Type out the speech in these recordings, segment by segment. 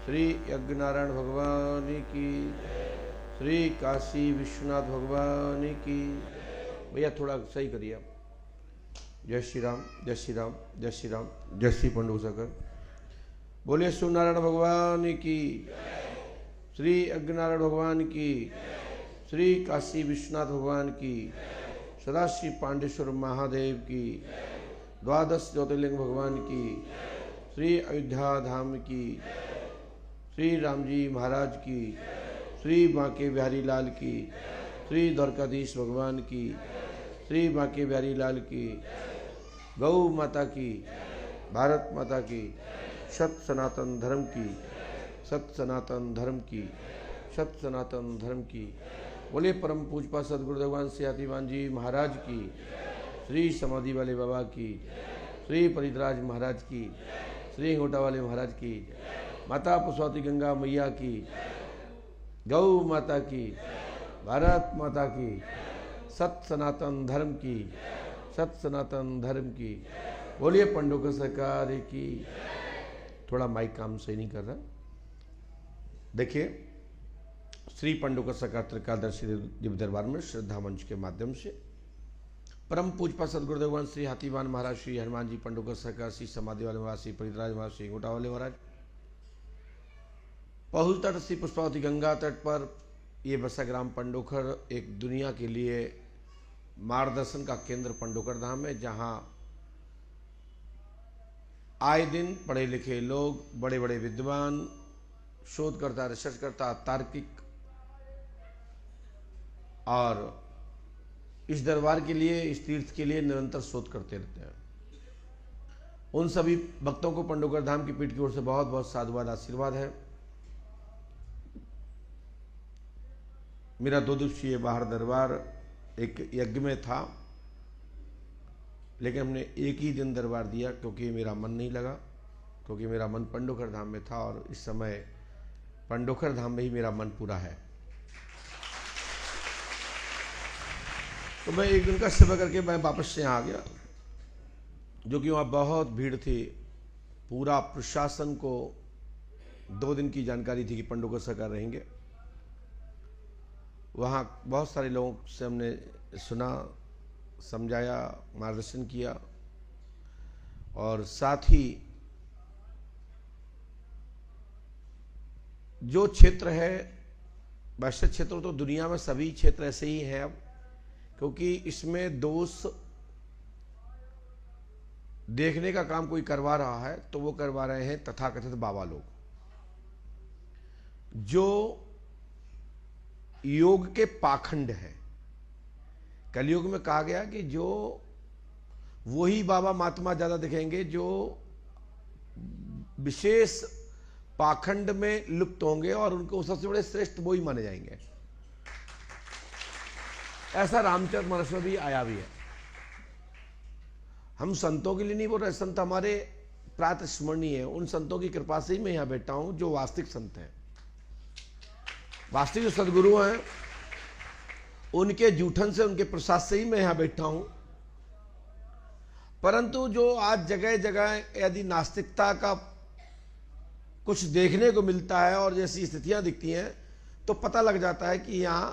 श्री यज्ञनारायण भगवान की, श्री काशी विश्वनाथ भगवान की। भैया थोड़ा सही करिए आप। जय श्री राम, जय श्री राम, जय श्री राम, जय श्री पंडू सकर। बोलिए सूर्यनारायण भगवान की, श्री यज्ञनारायण भगवान की, श्री काशी विश्वनाथ भगवान की, सदाशिव पांडेश्वर महादेव की, द्वादश ज्योतिर्लिंग भगवान की, श्री अयोध्या धाम की, श्री राम जी महाराज की, श्री बांके बिहारी लाल की, श्री द्वारकाधीश भगवान की, श्री बांके बिहारी लाल की, गौ माता की, भारत माता की, सत सनातन धर्म की, सत सनातन धर्म की, सत सनातन धर्म की। बोले परम पूजपा सदगुरु भगवान श्री हाथीवान जी महाराज की, श्री समाधि वाले बाबा की, श्री परितराज महाराज की, श्री अंगूठा वाले महाराज की, माता पुष्पावती गंगा मैया की, गौ माता की, भारत माता की, सत सनातन धर्म की, सत सनातन धर्म की। बोलिए पंडोकर सरकार की। थोड़ा माइक काम सही नहीं कर रहा। देखिए श्री पंडोकर सरकार त्रिकालदर्शी दिव्य दरबार में श्रद्धा मंच के माध्यम से परम पूजपा सदगुरु भगवान श्री हाथीवान महाराज, श्री हनुमान जी पंडोकर सरकार, श्री समाधि वाले महाराज, श्री परितराज महाराज, श्री अंगूठा वाले महाराज, पहुल तट श्री पुष्पावती गंगा तट पर ये बसा ग्राम पंडोखर एक दुनिया के लिए मार्गदर्शन का केंद्र पंडोकर धाम है, जहां आए दिन पढ़े लिखे लोग, बड़े बड़े विद्वान, शोधकर्ता, रिसर्चकर्ता, तार्किक और इस दरबार के लिए, इस तीर्थ के लिए निरंतर शोध करते रहते हैं। उन सभी भक्तों को पंडोकर धाम की पीठ की ओर से बहुत बहुत साधुवाद, आशीर्वाद है। मेरा 2 दिवसीय बाहर दरबार एक यज्ञ में था, लेकिन हमने एक ही दिन दरबार दिया क्योंकि मेरा मन नहीं लगा, क्योंकि मेरा मन पंडोकर धाम में था और इस समय पंडोकर धाम में ही मेरा मन पूरा है। तो मैं एक दिन का सेवा करके मैं वापस से यहाँ आ गया, जो कि वहाँ बहुत भीड़ थी। पूरा प्रशासन को 2 दिन की जानकारी थी कि पंडोकर सरकार रहेंगे। वहाँ बहुत सारे लोगों से हमने सुना, समझाया, मार्गदर्शन किया और साथ ही जो क्षेत्र है, वैसे क्षेत्र तो दुनिया में सभी क्षेत्र ऐसे ही हैं अब, क्योंकि इसमें दोष देखने का काम कोई करवा रहा है तो वो करवा रहे हैं तथाकथित बाबा लोग, जो योग के पाखंड है। कलयुग में कहा गया कि जो वही बाबा महात्मा ज्यादा दिखेंगे जो विशेष पाखंड में लुप्त होंगे और उनको सबसे बड़े श्रेष्ठ वो ही माने जाएंगे। ऐसा रामचरितमानस में भी आया भी है। हम संतों के लिए नहीं बोल रहे, संत हमारे प्रातः स्मरणीय है। उन संतों की कृपा से ही मैं यहां बैठा हूं जो वास्तविक संत हैं, वास्तविक जो सदगुरु हैं, उनके जूठन से, उनके प्रसाद से ही मैं यहां बैठा हूं। परंतु जो आज जगह जगह यदि नास्तिकता का कुछ देखने को मिलता है और जैसी स्थितियां दिखती हैं तो पता लग जाता है कि यहां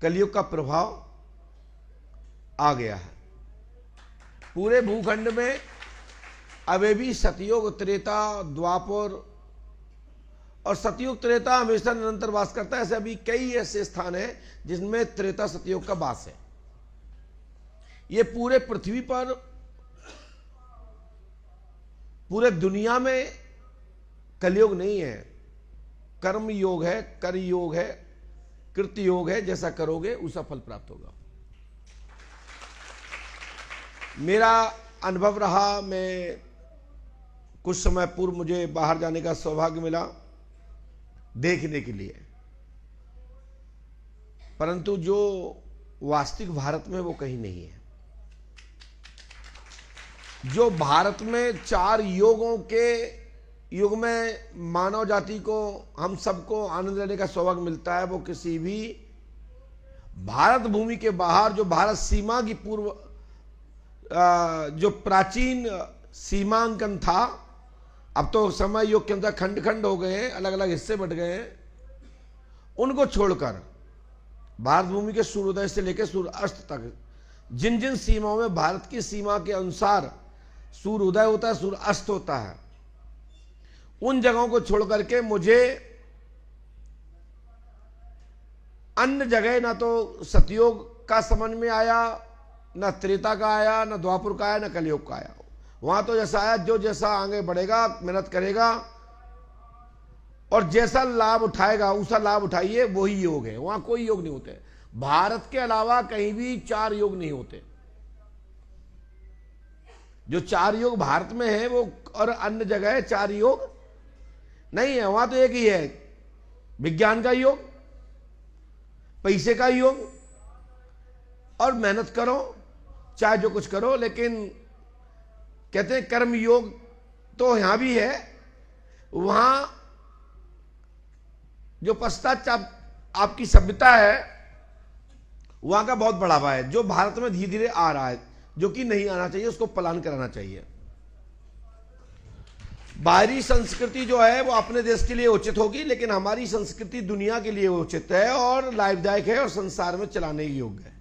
कलयुग का प्रभाव आ गया है। पूरे भूखंड में अभी भी सतयुग, त्रेता, द्वापर और सतयुग त्रेता हमेशा निरंतर वास करता है। ऐसे अभी कई ऐसे स्थान हैं जिनमें त्रेता सतयुग का वास है। ये पूरे पृथ्वी पर, पूरे दुनिया में कलयुग नहीं है, कर्म योग है, कर योग है, कृति योग है। जैसा करोगे उसका फल प्राप्त होगा। मेरा अनुभव रहा, मैं कुछ समय पूर्व मुझे बाहर जाने का सौभाग्य मिला देखने के लिए, परंतु जो वास्तविक भारत में वो कहीं नहीं है। जो भारत में 4 योगों के युग में मानव जाति को, हम सबको आनंद लेने का सौभाग्य मिलता है, वो किसी भी भारत भूमि के बाहर, जो भारत सीमा की पूर्व जो प्राचीन सीमांकन था, अब तो समय योग के अंदर खंड खंड हो गए हैं, अलग अलग हिस्से बट गए हैं। उनको छोड़कर भारत भूमि के सूर्योदय से लेकर सूर्यास्त तक जिन जिन सीमाओं में भारत की सीमा के अनुसार सूर्योदय होता है, सूर्यास्त होता है, उन जगहों को छोड़ करके मुझे अन्य जगह ना तो सतयुग का समझ में आया, ना त्रेता का आया, ना द्वापर का आया, ना कलयुग का आया। वहां तो जैसा आया, जो जैसा आगे बढ़ेगा, मेहनत करेगा और जैसा लाभ उठाएगा उसका लाभ उठाइए, वही योग है। वहां कोई योग नहीं होते। भारत के अलावा कहीं भी 4 योग नहीं होते। जो 4 योग भारत में है वो और अन्य जगह 4 योग नहीं है। वहां तो एक ही है, विज्ञान का योग, पैसे का योग और मेहनत करो, चाहे जो कुछ करो। लेकिन कहते हैं कर्म योग तो यहां भी है। वहां जो पश्चात आपकी सभ्यता है वहां का बहुत बढ़ावा है, जो भारत में धीरे धीरे आ रहा है, जो कि नहीं आना चाहिए, उसको पलायन कराना चाहिए। बाहरी संस्कृति जो है वो अपने देश के लिए उचित होगी, लेकिन हमारी संस्कृति दुनिया के लिए उचित है और लाभदायक है और संसार में चलाने योग्य है।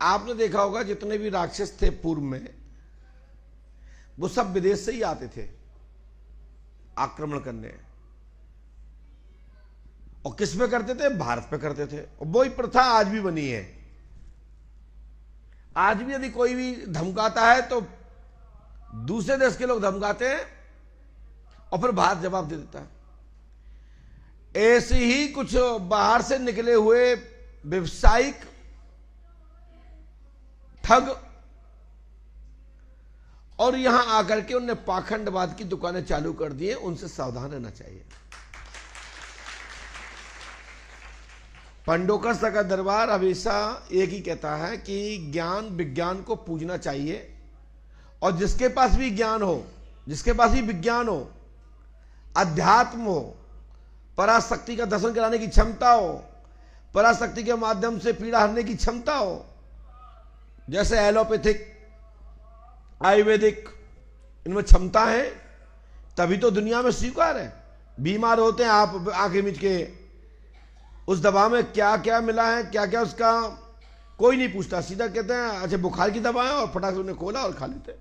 आपने देखा होगा जितने भी राक्षस थे पूर्व में, वो सब विदेश से ही आते थे आक्रमण करने। और किस पे करते थे? भारत पे करते थे। और वही प्रथा आज भी बनी है। आज भी यदि कोई भी धमकाता है तो दूसरे देश के लोग धमकाते हैं और फिर भारत जवाब दे देता है। ऐसे ही कुछ बाहर से निकले हुए व्यवसायिक ठग और यहां आकर के उनने पाखंडवाद की दुकानें चालू कर दी हैं, उनसे सावधान रहना चाहिए। पंडोकस का दरबार हमेशा एक ही कहता है कि ज्ञान विज्ञान को पूजना चाहिए और जिसके पास भी ज्ञान हो, जिसके पास भी विज्ञान हो, अध्यात्म हो, पराशक्ति का दर्शन कराने की क्षमता हो, पराशक्ति के माध्यम से पीड़ा हरने की क्षमता हो, जैसे एलोपैथिक, आयुर्वेदिक, इनमें क्षमता है, तभी तो दुनिया में स्वीकार है। बीमार होते हैं आप आंखें मीच के, उस दवा में क्या क्या मिला है, क्या क्या उसका कोई नहीं पूछता, सीधा कहते हैं अच्छा बुखार की दवा है और फटाक से उन्हें खोला और खा लेते हैं।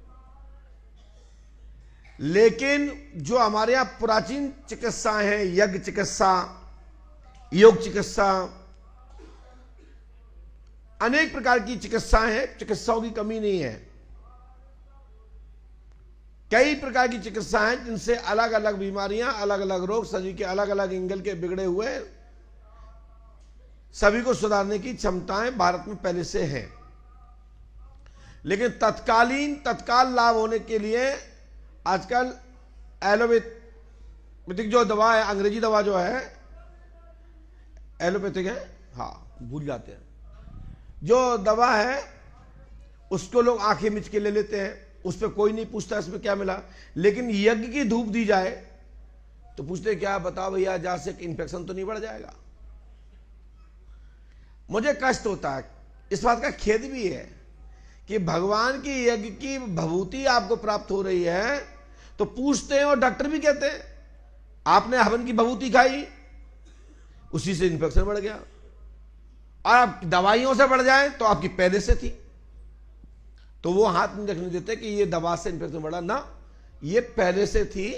लेकिन जो हमारे यहाँ प्राचीन चिकित्साएं हैं, यज्ञ चिकित्सा, योग चिकित्सा, अनेक प्रकार की चिकित्साएं हैं, चिकित्साओं की कमी नहीं है। कई प्रकार की चिकित्सा हैं जिनसे अलग अलग बीमारियां, अलग अलग रोग, शरीर के अलग अलग एंगल के बिगड़े हुए सभी को सुधारने की क्षमताएं भारत में पहले से हैं। लेकिन तत्काल लाभ होने के लिए आजकल एलोपैथिक जो दवा है, अंग्रेजी दवा जो है एलोपैथिक है, हाँ भूल जाते हैं, जो दवा है उसको लोग आंखें मिच के ले लेते हैं, उस पर कोई नहीं पूछता इसमें क्या मिला। लेकिन यज्ञ की धूप दी जाए तो पूछते क्या, बताओ भैया जहां से इन्फेक्शन तो नहीं बढ़ जाएगा। मुझे कष्ट होता है, इस बात का खेद भी है कि भगवान की यज्ञ की भभूति आपको प्राप्त हो रही है तो पूछते हैं और डॉक्टर भी कहते हैं आपने हवन की भभूति खाई, उसी से इन्फेक्शन बढ़ गया। और आप दवाइयों से बढ़ जाए तो आपकी पहले से थी, तो वो हाथ नहीं रखने देते कि ये दवा से इन्फेक्शन बढ़ा ना, ये पहले से थी,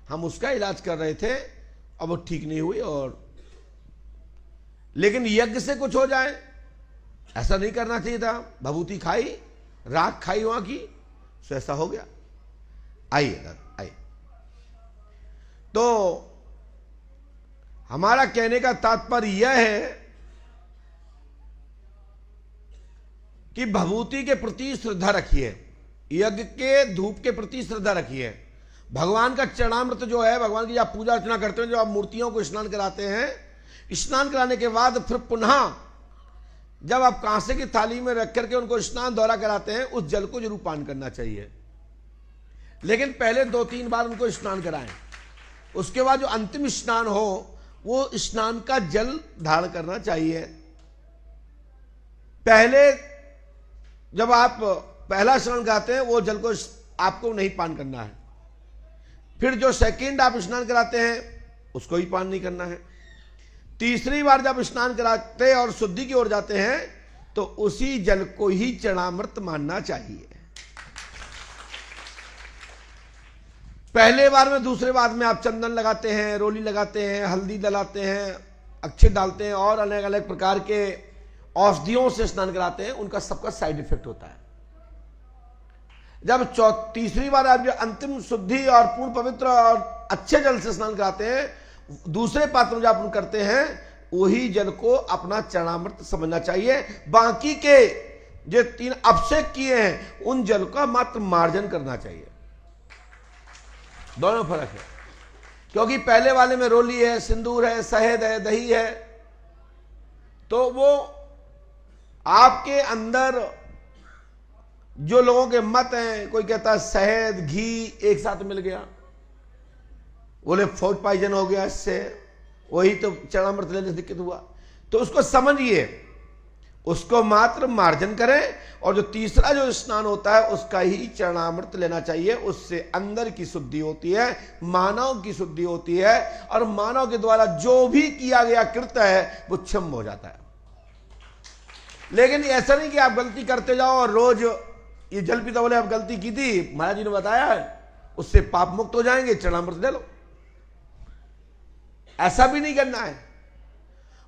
हम उसका इलाज कर रहे थे, अब वो ठीक नहीं हुई। और लेकिन यज्ञ से कुछ हो जाए ऐसा नहीं करना चाहिए था। भभूति खाई, राख खाई वहां की, तो ऐसा हो गया। आइए आइए, तो हमारा कहने का तात्पर्य यह है कि भभूति के प्रति श्रद्धा रखिए, यज्ञ के धूप के प्रति श्रद्धा रखिए। भगवान का चरणामृत जो है, भगवान की आप पूजा अर्चना करते हैं, जो आप मूर्तियों को स्नान कराते हैं, स्नान कराने के बाद फिर पुनः जब आप कांसे की थाली में रख करके उनको स्नान द्वारा कराते हैं, उस जल को जरूर पान करना चाहिए। लेकिन पहले 2-3 बार उनको स्नान कराएं, उसके बाद जो अंतिम स्नान हो वो स्नान का जल धारण करना चाहिए। पहले जब आप पहला स्नान कराते हैं वो जल को आपको नहीं पान करना है। फिर जो सेकंड आप स्नान कराते हैं उसको ही पान नहीं करना है। तीसरी बार जब स्नान कराते और शुद्धि की ओर जाते हैं तो उसी जल को ही चरणामृत मानना चाहिए। पहले बार में दूसरे बार में आप चंदन लगाते हैं, रोली लगाते हैं, हल्दी डलाते हैं, अक्षत डालते हैं और अलग अलग प्रकार के औषधियों से स्नान कराते हैं, उनका सबका साइड इफेक्ट होता है। जब तीसरी बार आप जो अंतिम शुद्धि और पूर्ण पवित्र और अच्छे जल से स्नान कराते हैं, दूसरे पात्र में जब आप करते हैं, वही जल को अपना चरणामृत समझना चाहिए। बाकी के जो 3 अभिषेक किए हैं उन जल का मात्र मार्जन करना चाहिए। दोनों फर्क है, क्योंकि पहले वाले में रोली है, सिंदूर है, शहद है, दही है, तो वो आपके अंदर जो लोगों के मत हैं, कोई कहता है शहद घी एक साथ मिल गया, बोले फूड पॉइजन हो गया, इससे वही तो चरणामृत लेने से दिक्कत हुआ। तो उसको समझिए, उसको मात्र मार्जन करें और जो तीसरा जो स्नान होता है उसका ही चरणामृत लेना चाहिए। उससे अंदर की शुद्धि होती है, मानव की शुद्धि होती है और मानव के द्वारा जो भी किया गया कृत्य है वो क्षम हो जाता है। लेकिन ऐसा नहीं कि आप गलती करते जाओ और रोज ये जल पीता, बोले आप गलती की थी, महाराज जी ने बताया है, उससे पाप मुक्त हो जाएंगे, चरणामृत ले लो। ऐसा भी नहीं करना है।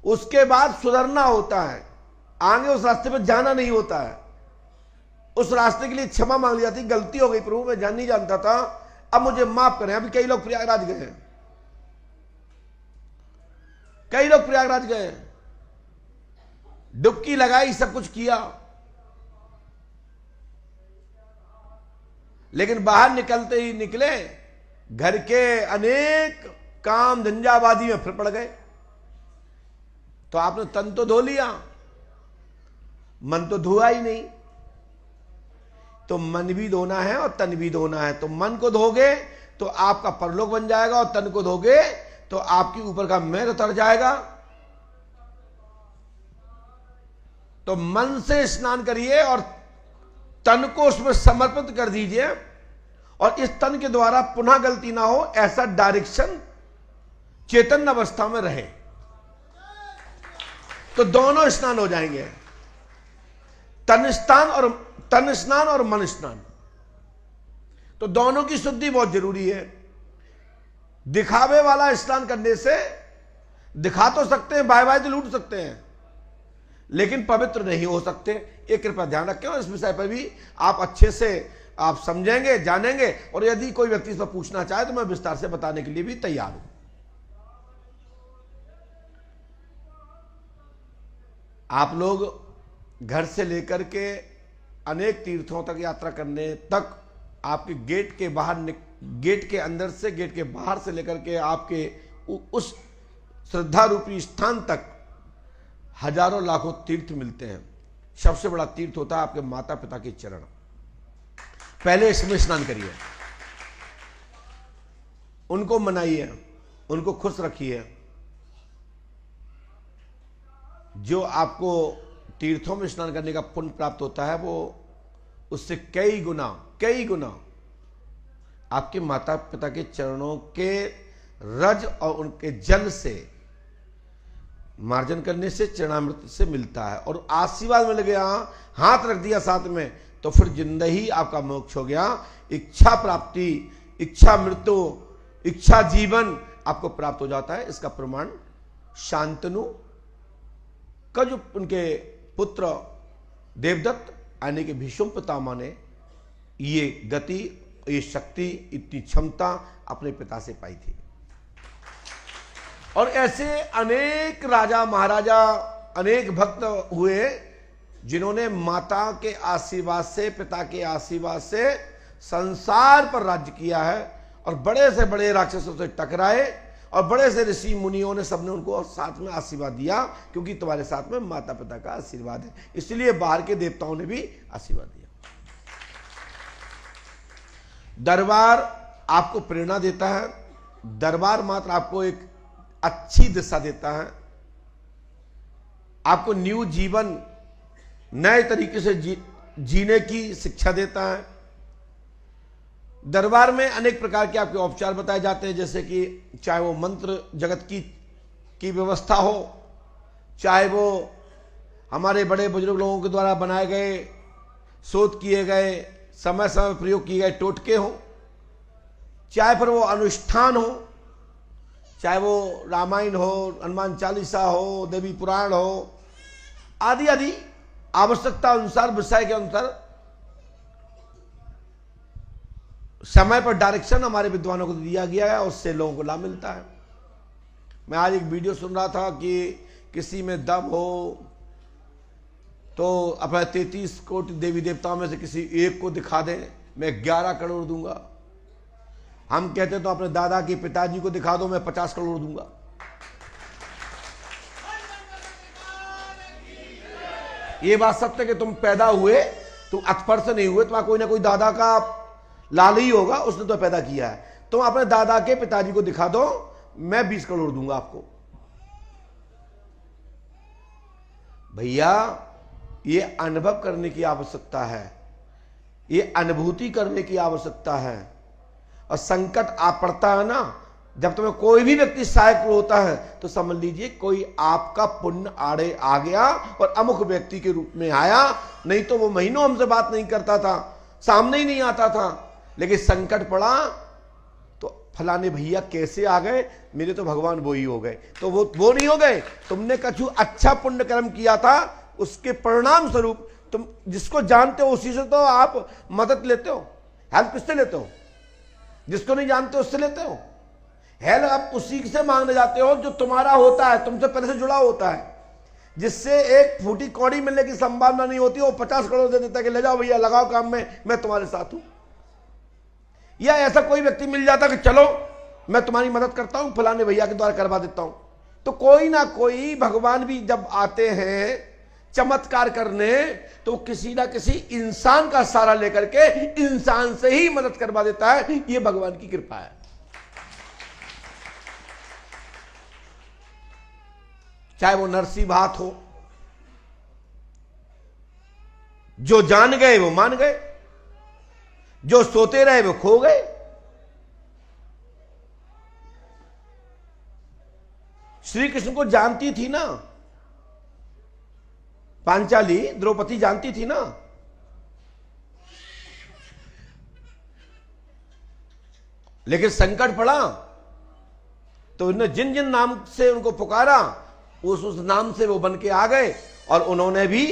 उसके बाद सुधरना होता है, आगे उस रास्ते पर जाना नहीं होता है। उस रास्ते के लिए क्षमा मांग ली जाती, गलती हो गई प्रभु, मैं नहीं जानता था, अब मुझे माफ करें। अभी कई लोग प्रयागराज गए हैं, कई लोग प्रयागराज गए, डुबकी लगाई, सब कुछ किया, लेकिन बाहर निकलते ही निकले घर के अनेक काम धंजावादी में फिर पड़ गए। तो आपने तन तो धो लिया, मन तो धोआ ही नहीं। तो मन भी धोना है और तन भी धोना है। तो मन को धोगे तो आपका परलोक बन जाएगा और तन को धोगे तो आपके ऊपर का मैल उतर जाएगा। तो मन से स्नान करिए और तन को उसमें समर्पित कर दीजिए और इस तन के द्वारा पुनः गलती ना हो, ऐसा डायरेक्शन चेतन अवस्था में रहे, तो दोनों स्नान हो जाएंगे, तन स्नान और मन स्नान। तो दोनों की शुद्धि बहुत जरूरी है। दिखावे वाला स्नान करने से दिखा तो सकते हैं, बाय बाय तो लूट सकते हैं, लेकिन पवित्र नहीं हो सकते। एक कृपया ध्यान रखें और इस विषय पर भी आप अच्छे से आप समझेंगे, जानेंगे, और यदि कोई व्यक्ति इस पर पूछना चाहे तो मैं विस्तार से बताने के लिए भी तैयार हूं। आप लोग घर से लेकर के अनेक तीर्थों तक यात्रा करने तक, आपके गेट के बाहर, गेट के अंदर से, गेट के बाहर से लेकर के आपके उस श्रद्धा रूपी स्थान तक हजारों लाखों तीर्थ मिलते हैं। सबसे बड़ा तीर्थ होता है आपके माता पिता के चरण। पहले इसमें स्नान करिए, उनको मनाइए, उनको खुश रखिए। जो आपको तीर्थों में स्नान करने का पुण्य प्राप्त होता है वो उससे कई गुना आपके माता पिता के चरणों के रज और उनके जल से मार्जन करने से, चरणामृत से मिलता है। और आशीर्वाद मिल गया, हाथ रख दिया साथ में, तो फिर जिंदा ही आपका मोक्ष हो गया। इच्छा प्राप्ति, इच्छा मृत्यु, इच्छा जीवन आपको प्राप्त हो जाता है। इसका प्रमाण शांतनु का जो उनके पुत्र देवदत्त यानी कि भीष्म पितामह ने ये गति, ये शक्ति, इतनी क्षमता अपने पिता से पाई थी। और ऐसे अनेक राजा महाराजा, अनेक भक्त हुए जिन्होंने माता के आशीर्वाद से, पिता के आशीर्वाद से संसार पर राज्य किया है और बड़े से बड़े राक्षसों से टकराए और बड़े से ऋषि मुनियों ने, सबने उनको साथ में आशीर्वाद दिया, क्योंकि तुम्हारे साथ में माता पिता का आशीर्वाद है। इसलिए बाहर के देवताओं ने भी आशीर्वाद दिया। दरबार आपको प्रेरणा देता है, दरबार मात्र आपको एक अच्छी दिशा देता है, आपको न्यू जीवन, नए तरीके से जीने की शिक्षा देता है। दरबार में अनेक प्रकार के आपके उपचार बताए जाते हैं, जैसे कि चाहे वो मंत्र जगत की व्यवस्था हो, चाहे वो हमारे बड़े बुजुर्ग लोगों के द्वारा बनाए गए, शोध किए गए, समय समय प्रयोग किए गए टोटके हो, चाहे फिर वो अनुष्ठान हो, चाहे वो रामायण हो, हनुमान चालीसा हो, देवी पुराण हो, आदि आदि आवश्यकता अनुसार, विषय के अनुसार समय पर डायरेक्शन हमारे विद्वानों को दिया गया है, उससे लोगों को लाभ मिलता है। मैं आज एक वीडियो सुन रहा था कि किसी में दम हो तो अपने 33 कोटि देवी देवताओं में से किसी एक को दिखा दें, मैं 11 करोड़ दूंगा। हम कहते तो अपने दादा के पिताजी को दिखा दो, मैं 50 करोड़ दूंगा। ये बात सत्य कि तुम पैदा हुए, तुम अतपर से नहीं हुए, तुम्हारा कोई ना कोई दादा का लाल ही होगा, उसने तो पैदा किया है। तुम अपने दादा के पिताजी को दिखा दो, मैं 20 करोड़ दूंगा आपको। भैया ये अनुभव करने की आवश्यकता है, ये अनुभूति करने की आवश्यकता है। और संकट आ पड़ता है ना, जब तुम्हें कोई भी व्यक्ति सहायक होता है तो समझ लीजिए कोई आपका पुण्य आड़े आ गया और अमुक व्यक्ति के रूप में आया। नहीं तो वो महीनों हमसे बात नहीं करता था, सामने ही नहीं आता था, लेकिन संकट पड़ा तो फलाने भैया कैसे आ गए, मेरे तो भगवान वो ही हो गए। तो वो नहीं हो गए, तुमने कछु अच्छा पुण्य कर्म किया था, उसके परिणाम स्वरूप तुम जिसको जानते हो उसी से तो आप मदद लेते हो। हेल्प किससे लेते हो? जिसको नहीं जानते उससे लेते हो। हेल्प आप उसी से मांगने जाते हो जो तुम्हारा होता है, तुमसे पहले से जुड़ा होता है, जिससे एक फूटी कौड़ी मिलने की संभावना नहीं होती। वो 50 करोड़ दे देता है कि ले जाओ भैया, लगाओ काम में, मैं तुम्हारे साथ हूं। या ऐसा कोई व्यक्ति मिल जाता कि चलो मैं तुम्हारी मदद करता हूं, फलाने भैया के द्वारा करवा देता हूं। तो कोई ना कोई भगवान भी जब आते हैं चमत्कार करने, तो किसी ना किसी इंसान का सहारा लेकर के इंसान से ही मदद करवा देता है। यह भगवान की कृपा है। चाहे वो नरसी भात हो, जो जान गए वो मान गए, जो सोते रहे वो खो गए। श्री कृष्ण को जानती थी ना पांचाली, द्रौपदी जानती थी ना, लेकिन संकट पड़ा तो उन्होंने जिन जिन नाम से उनको पुकारा उस नाम से वो बन के आ गए। और उन्होंने भी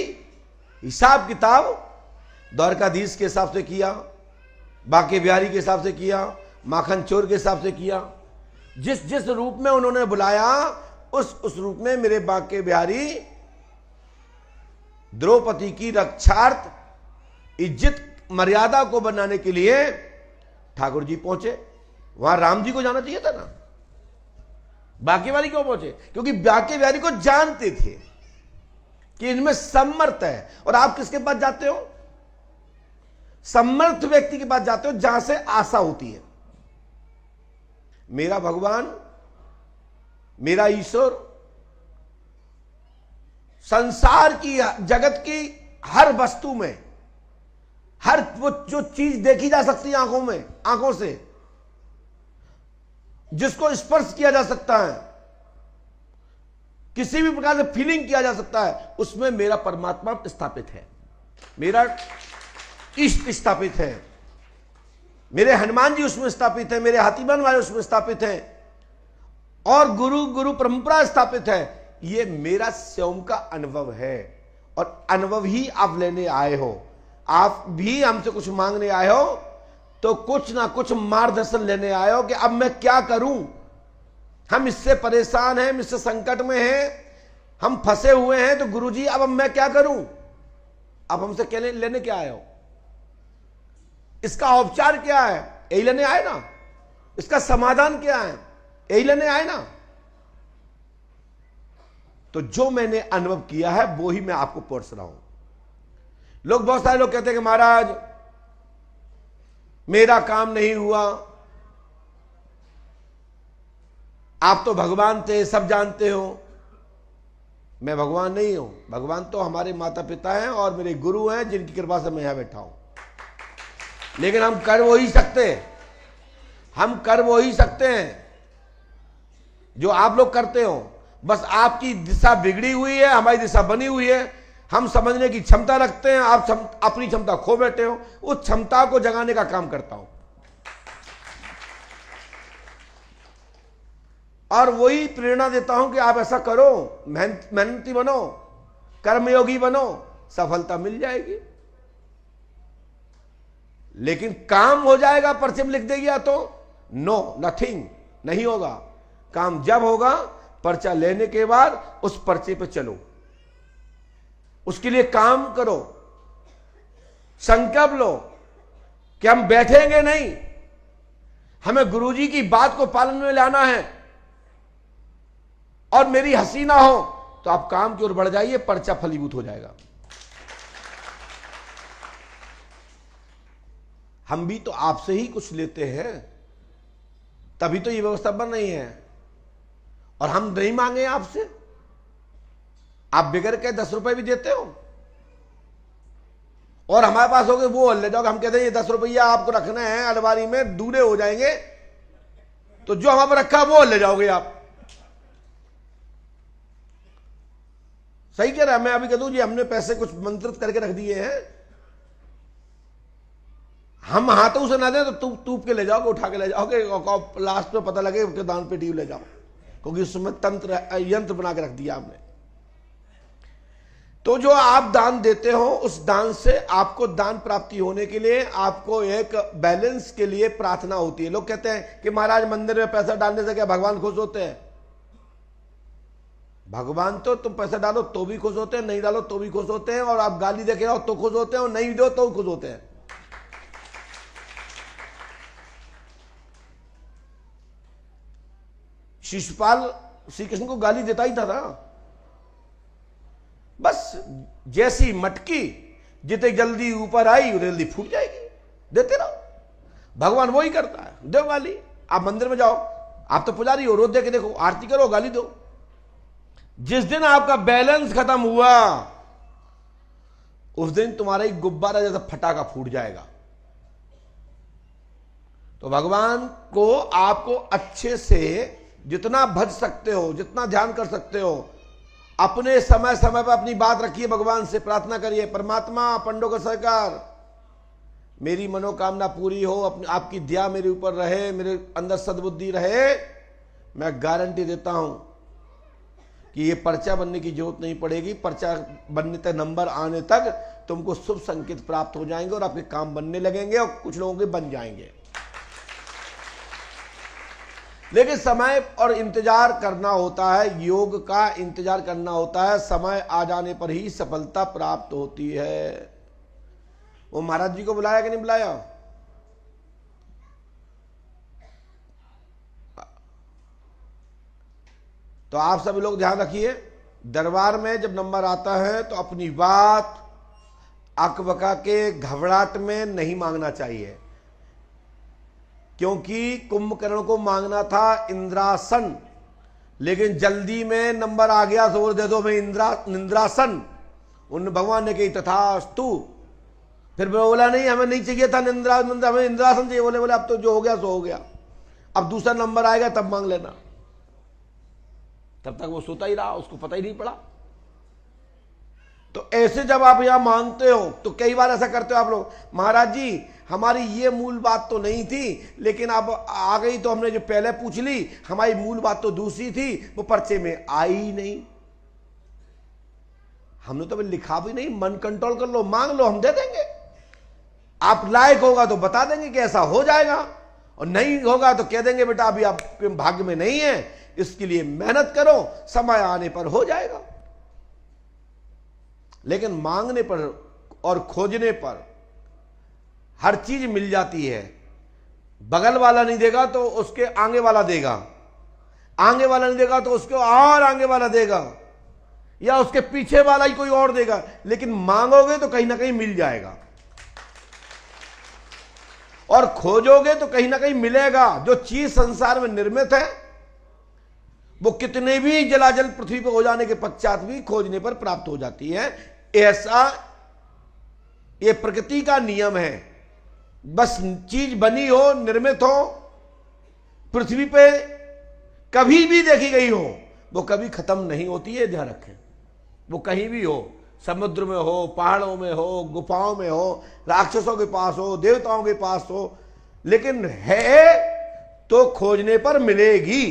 हिसाब किताब द्वारकाधीश के हिसाब से किया, बाके बिहारी के हिसाब से किया, माखन चोर के हिसाब से किया। जिस जिस रूप में उन्होंने बुलाया उस रूप में मेरे बाके बिहारी द्रौपदी की रक्षार्थ इज्जत मर्यादा को बनाने के लिए ठाकुर जी पहुंचे। वहां राम जी को जाना चाहिए था ना, बाके बिहारी क्यों पहुंचे? क्योंकि बाके बिहारी को जानते थे कि इनमें समर्थ है। और आप किसके पास जाते हो? समर्थ व्यक्ति के पास जाते हो जहां से आशा होती है। मेरा भगवान, मेरा ईश्वर संसार की, जगत की हर वस्तु में, हर वो जो चीज देखी जा सकती है आंखों में, आंखों से, जिसको स्पर्श किया जा सकता है, किसी भी प्रकार से फीलिंग किया जा सकता है, उसमें मेरा परमात्मा स्थापित है, मेरा इष्ट स्थापित है, मेरे हनुमान जी उसमें स्थापित है, मेरे हाथीबन वाले उसमें स्थापित हैं, और गुरु परंपरा स्थापित है। ये मेरा स्वयं का अनुभव है। और अनुभव ही आप लेने आए हो। आप भी हमसे कुछ मांगने आए हो तो कुछ ना कुछ मार्गदर्शन लेने आए हो कि अब मैं क्या करूं। हम इससे परेशान हैं, हम इससे संकट में हैं, हम फंसे हुए हैं, तो गुरुजी अब मैं क्या करूं? अब हमसे क्या लेने क्या आए हो? इसका उपचार क्या है? यही लेने आए ना। इसका समाधान क्या है? यही लेने आए ना। तो जो मैंने अनुभव किया है वो ही मैं आपको परोस रहा हूं। लोग, बहुत सारे लोग कहते हैं कि महाराज मेरा काम नहीं हुआ, आप तो भगवान थे, सब जानते हो। मैं भगवान नहीं हूं, भगवान तो हमारे माता पिता हैं और मेरे गुरु हैं जिनकी कृपा से मैं यहां बैठा हूं। लेकिन हम कर वो ही सकते हैं, हम कर वो ही सकते हैं जो आप लोग करते हो। बस आपकी दिशा बिगड़ी हुई है, हमारी दिशा बनी हुई है। हम समझने की क्षमता रखते हैं, आप अपनी क्षमता खो बैठे हो। उस क्षमता को जगाने का काम करता हूं और वही प्रेरणा देता हूं कि आप ऐसा करो, मेहनती बनो, कर्मयोगी बनो, सफलता मिल जाएगी। लेकिन काम हो जाएगा पर्चे में लिख देगी तो नो, नथिंग, नहीं होगा। काम जब होगा, पर्चा लेने के बाद उस पर्चे पे चलो, उसके लिए काम करो, संकल्प लो कि हम बैठेंगे नहीं, हमें गुरुजी की बात को पालन में लाना है और मेरी हंसी ना हो तो आप काम की ओर बढ़ जाइए, पर्चा फलीभूत हो जाएगा। हम भी तो आपसे ही कुछ लेते हैं, तभी तो ये व्यवस्था बन रही है। और हम नहीं मांगे आपसे, आप बिगड़ के 10 रुपए भी देते हो और हमारे पास हो गए वो ले जाओगे। हम कहते हैं ये 10 रुपया आपको रखना है अलमारी में, दूल्हे हो जाएंगे तो जो हमारे पर रखा वो ले जाओगे आप। सही कह रहा है। मैं अभी कह दूं जी हमने पैसे कुछ मंत्रित करके रख दिए हैं, हम हाथों से ना दें तो तूप के ले जाओगे, उठा के ले जाओगे और लास्ट में पता लगे कि दान पेटी ले जाओ, क्योंकि उसमें यंत्र बना के रख दिया आपने। तो जो आप दान देते हो उस दान से आपको दान प्राप्ति होने के लिए आपको एक बैलेंस के लिए प्रार्थना होती है। लोग कहते हैं कि महाराज मंदिर में पैसा डालने से क्या भगवान खुश होते हैं? भगवान तो तुम पैसा डालो तो भी खुश होते हैं, नहीं डालो तो भी खुश होते हैं, और आप गाली देके आओ तो खुश होते हैं और नहीं दो तो खुश होते हैं। शिशुपाल श्री कृष्ण को गाली देता ही था ना, बस जैसी मटकी जितने जल्दी ऊपर आई उतनी जल्दी फूट जाएगी, देते रहो। भगवान वही करता है, दो गाली। आप मंदिर में जाओ, आप तो पुजारी हो, रोज दे के देखो, आरती करो, गाली दो। जिस दिन आपका बैलेंस खत्म हुआ उस दिन तुम्हारा एक गुब्बारा जैसा फटाका फूट जाएगा। तो भगवान को आपको अच्छे से जितना भज सकते हो, जितना ध्यान कर सकते हो, अपने समय समय पर अपनी बात रखिए, भगवान से प्रार्थना करिए, परमात्मा पंडों का सरकार मेरी मनोकामना पूरी हो, अपनी आपकी दया मेरे ऊपर रहे, मेरे अंदर सद्बुद्धि रहे। मैं गारंटी देता हूं कि ये पर्चा बनने की जरूरत नहीं पड़ेगी। पर्चा बनने तक, नंबर आने तक तुमको शुभ संकेत प्राप्त हो जाएंगे और आपके काम बनने लगेंगे और कुछ लोगों के बन जाएंगे। लेकिन समय और इंतजार करना होता है, योग का इंतजार करना होता है। समय आ जाने पर ही सफलता प्राप्त होती है। वो महाराज जी को बुलाया कि नहीं बुलाया? तो आप सभी लोग ध्यान रखिए, दरबार में जब नंबर आता है तो अपनी बात अकबका के घबराहट में नहीं मांगना चाहिए, क्योंकि कुंभकर्ण को मांगना था इंद्रासन, लेकिन जल्दी में नंबर आ गया तो दे दो मैं इंद्रासन। उन भगवान ने कही तथास्तु। फिर बोला नहीं हमें नहीं चाहिए था हमें इंद्रासन चाहिए। बोले अब तो जो हो गया सो हो गया, अब दूसरा नंबर आएगा तब मांग लेना। तब तक वो सोता ही रहा, उसको पता ही नहीं पड़ा। तो ऐसे जब आप यहां मांगते हो तो कई बार ऐसा करते हो आप लोग, महाराज जी हमारी ये मूल बात तो नहीं थी, लेकिन अब आ गई तो हमने जो पहले पूछ ली, हमारी मूल बात तो दूसरी थी, वो पर्चे में आई ही नहीं। हमने तो लिखा भी नहीं। मन कंट्रोल कर लो, मांग लो, हम दे देंगे। आप लायक होगा तो बता देंगे कि ऐसा हो जाएगा, और नहीं होगा तो कह देंगे बेटा अभी आपके भाग्य में नहीं है, इसके लिए मेहनत करो, समय आने पर हो जाएगा। लेकिन मांगने पर और खोजने पर हर चीज मिल जाती है। बगल वाला नहीं देगा तो उसके आगे वाला देगा, आगे वाला नहीं देगा तो उसके और आगे वाला देगा, या उसके पीछे वाला ही कोई और देगा। लेकिन मांगोगे तो कहीं ना कहीं मिल जाएगा, और खोजोगे तो कहीं ना कहीं मिलेगा। जो चीज संसार में निर्मित है वो कितने भी जलाजल पृथ्वी पर हो जाने के पश्चात भी खोजने पर प्राप्त हो जाती है। ऐसा ये प्रकृति का नियम है। बस चीज बनी हो, निर्मित हो, पृथ्वी पे कभी भी देखी गई हो, वो कभी खत्म नहीं होती है, ध्यान रखें। वो कहीं भी हो, समुद्र में हो, पहाड़ों में हो, गुफाओं में हो, राक्षसों के पास हो, देवताओं के पास हो, लेकिन है तो खोजने पर मिलेगी।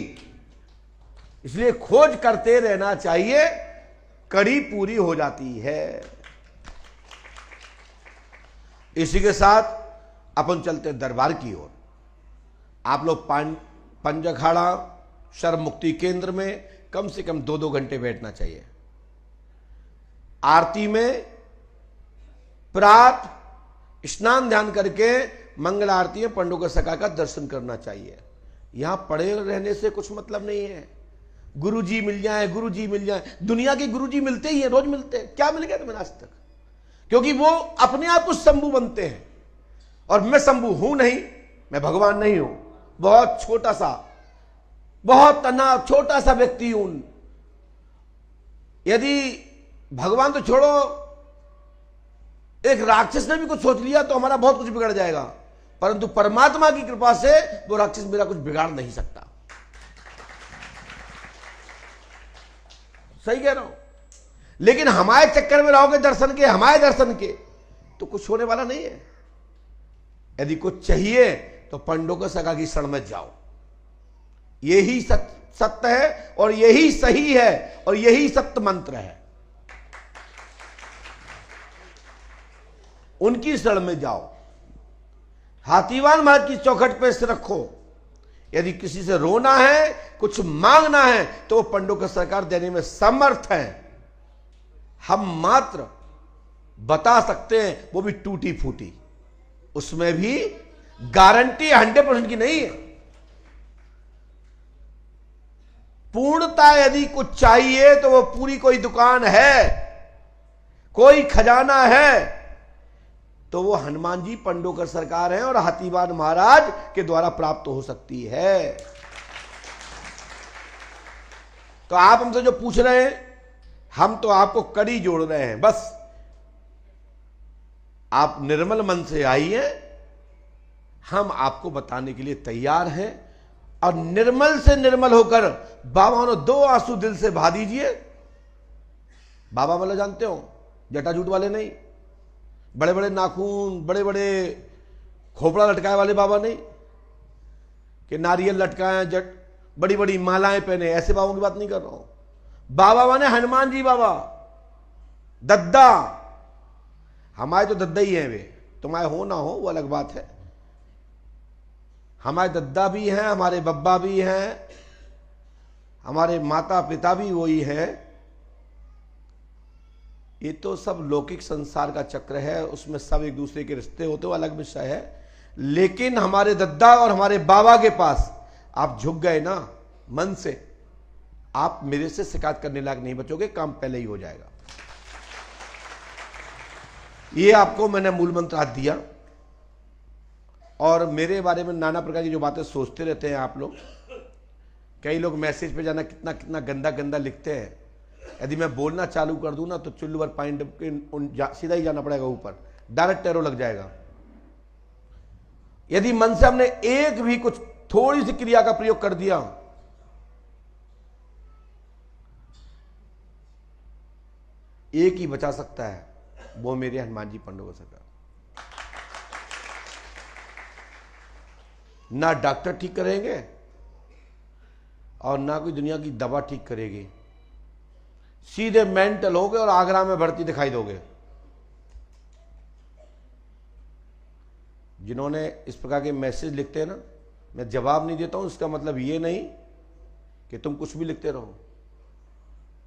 इसलिए खोज करते रहना चाहिए, कड़ी पूरी हो जाती है। इसी के साथ अपन चलते दरबार की ओर। आप लोग पंच अखाड़ा शर्म मुक्ति केंद्र में कम से कम 2-2 घंटे बैठना चाहिए। आरती में प्रात स्नान ध्यान करके मंगल आरती में पंडों के सखा का दर्शन करना चाहिए। यहां पड़े रहने से कुछ मतलब नहीं है। गुरुजी मिल जाए, गुरुजी मिल जाए, दुनिया के गुरुजी मिलते ही हैं, रोज मिलते हैं। क्या मिल गया तुम्हें आज तक? क्योंकि वो अपने आप कुछ शंभु बनते हैं, और मैं शंभु हूं नहीं, मैं भगवान नहीं हूं। बहुत छोटा सा, बहुत तन्हा छोटा सा व्यक्ति हूं। यदि भगवान तो छोड़ो, एक राक्षस ने भी कुछ सोच लिया तो हमारा बहुत कुछ बिगड़ जाएगा, परंतु परमात्मा की कृपा से वो राक्षस मेरा कुछ बिगाड़ नहीं सकता। सही कह रहा हूं। लेकिन हमारे चक्कर में रहोगे दर्शन के, हमारे दर्शन के, तो कुछ होने वाला नहीं है। यदि कुछ चाहिए तो पंडों के सखा की शरण में जाओ। यही सत्य है, और यही सही है, और यही सत्य मंत्र है। उनकी शरण में जाओ। हाथीवान महाराज की चौखट पे सिर रखो। यदि किसी से रोना है, कुछ मांगना है, तो वो पंडों का सरकार देने में समर्थ है। हम मात्र बता सकते हैं, वो भी टूटी फूटी। उसमें भी गारंटी 100% की नहीं है। पूर्णता यदि कुछ चाहिए तो वो पूरी कोई दुकान है, कोई खजाना है, तो वो हनुमान जी पंडोकर सरकार हैं और हाथीवान महाराज के द्वारा प्राप्त हो सकती है। तो आप हमसे जो पूछ रहे हैं, हम तो आपको कड़ी जोड़ रहे हैं। बस आप निर्मल मन से आइए, हम आपको बताने के लिए तैयार हैं। और निर्मल से निर्मल होकर बाबा ने 2 आंसू दिल से बहा दीजिए। बाबा वाला जानते हो, जटाजूट वाले नहीं, बड़े बड़े नाखून, बड़े बड़े खोपड़ा लटकाए वाले बाबा नहीं, कि नारियल लटकाए, जट बड़ी बड़ी मालाएं पहने, ऐसे बाबों की बात नहीं कर रहा हूं। बाबा माने हनुमान जी बाबा, दद्दा। हमारे तो दद्दा ही हैं वे, तुम्हारे हो ना हो वो अलग बात है। हमारे दद्दा भी हैं, हमारे बब्बा भी हैं, हमारे माता पिता भी वही हैं। ये तो सब लौकिक संसार का चक्र है, उसमें सब एक दूसरे के रिश्ते होते हो, अलग विषय है। लेकिन हमारे दद्दा और हमारे बाबा के पास आप झुक गए ना मन से, आप मेरे से शिकायत करने लायक नहीं बचोगे, काम पहले ही हो जाएगा। ये आपको मैंने मूल मंत्र आज दिया। और मेरे बारे में नाना प्रकार की जो बातें सोचते रहते हैं आप लोग, कई लोग मैसेज पे जाना कितना कितना गंदा गंदा लिखते हैं। यदि मैं बोलना चालू कर दूं ना तो चुल्लू और पॉइंट के सीधा ही जाना पड़ेगा ऊपर, डायरेक्ट एरो लग जाएगा। यदि मन से हमने एक भी कुछ थोड़ी सी क्रिया का प्रयोग कर दिया, एक ही बचा सकता है, वो मेरे हनुमान जी पंडोकर सरकार। ना डॉक्टर ठीक करेंगे और ना कोई दुनिया की दवा ठीक करेगी। सीधे मेंटल होगे और आगरा में भर्ती दिखाई दोगे। जिन्होंने इस प्रकार के मैसेज लिखते हैं ना, मैं जवाब नहीं देता हूं, इसका मतलब ये नहीं कि तुम कुछ भी लिखते रहो।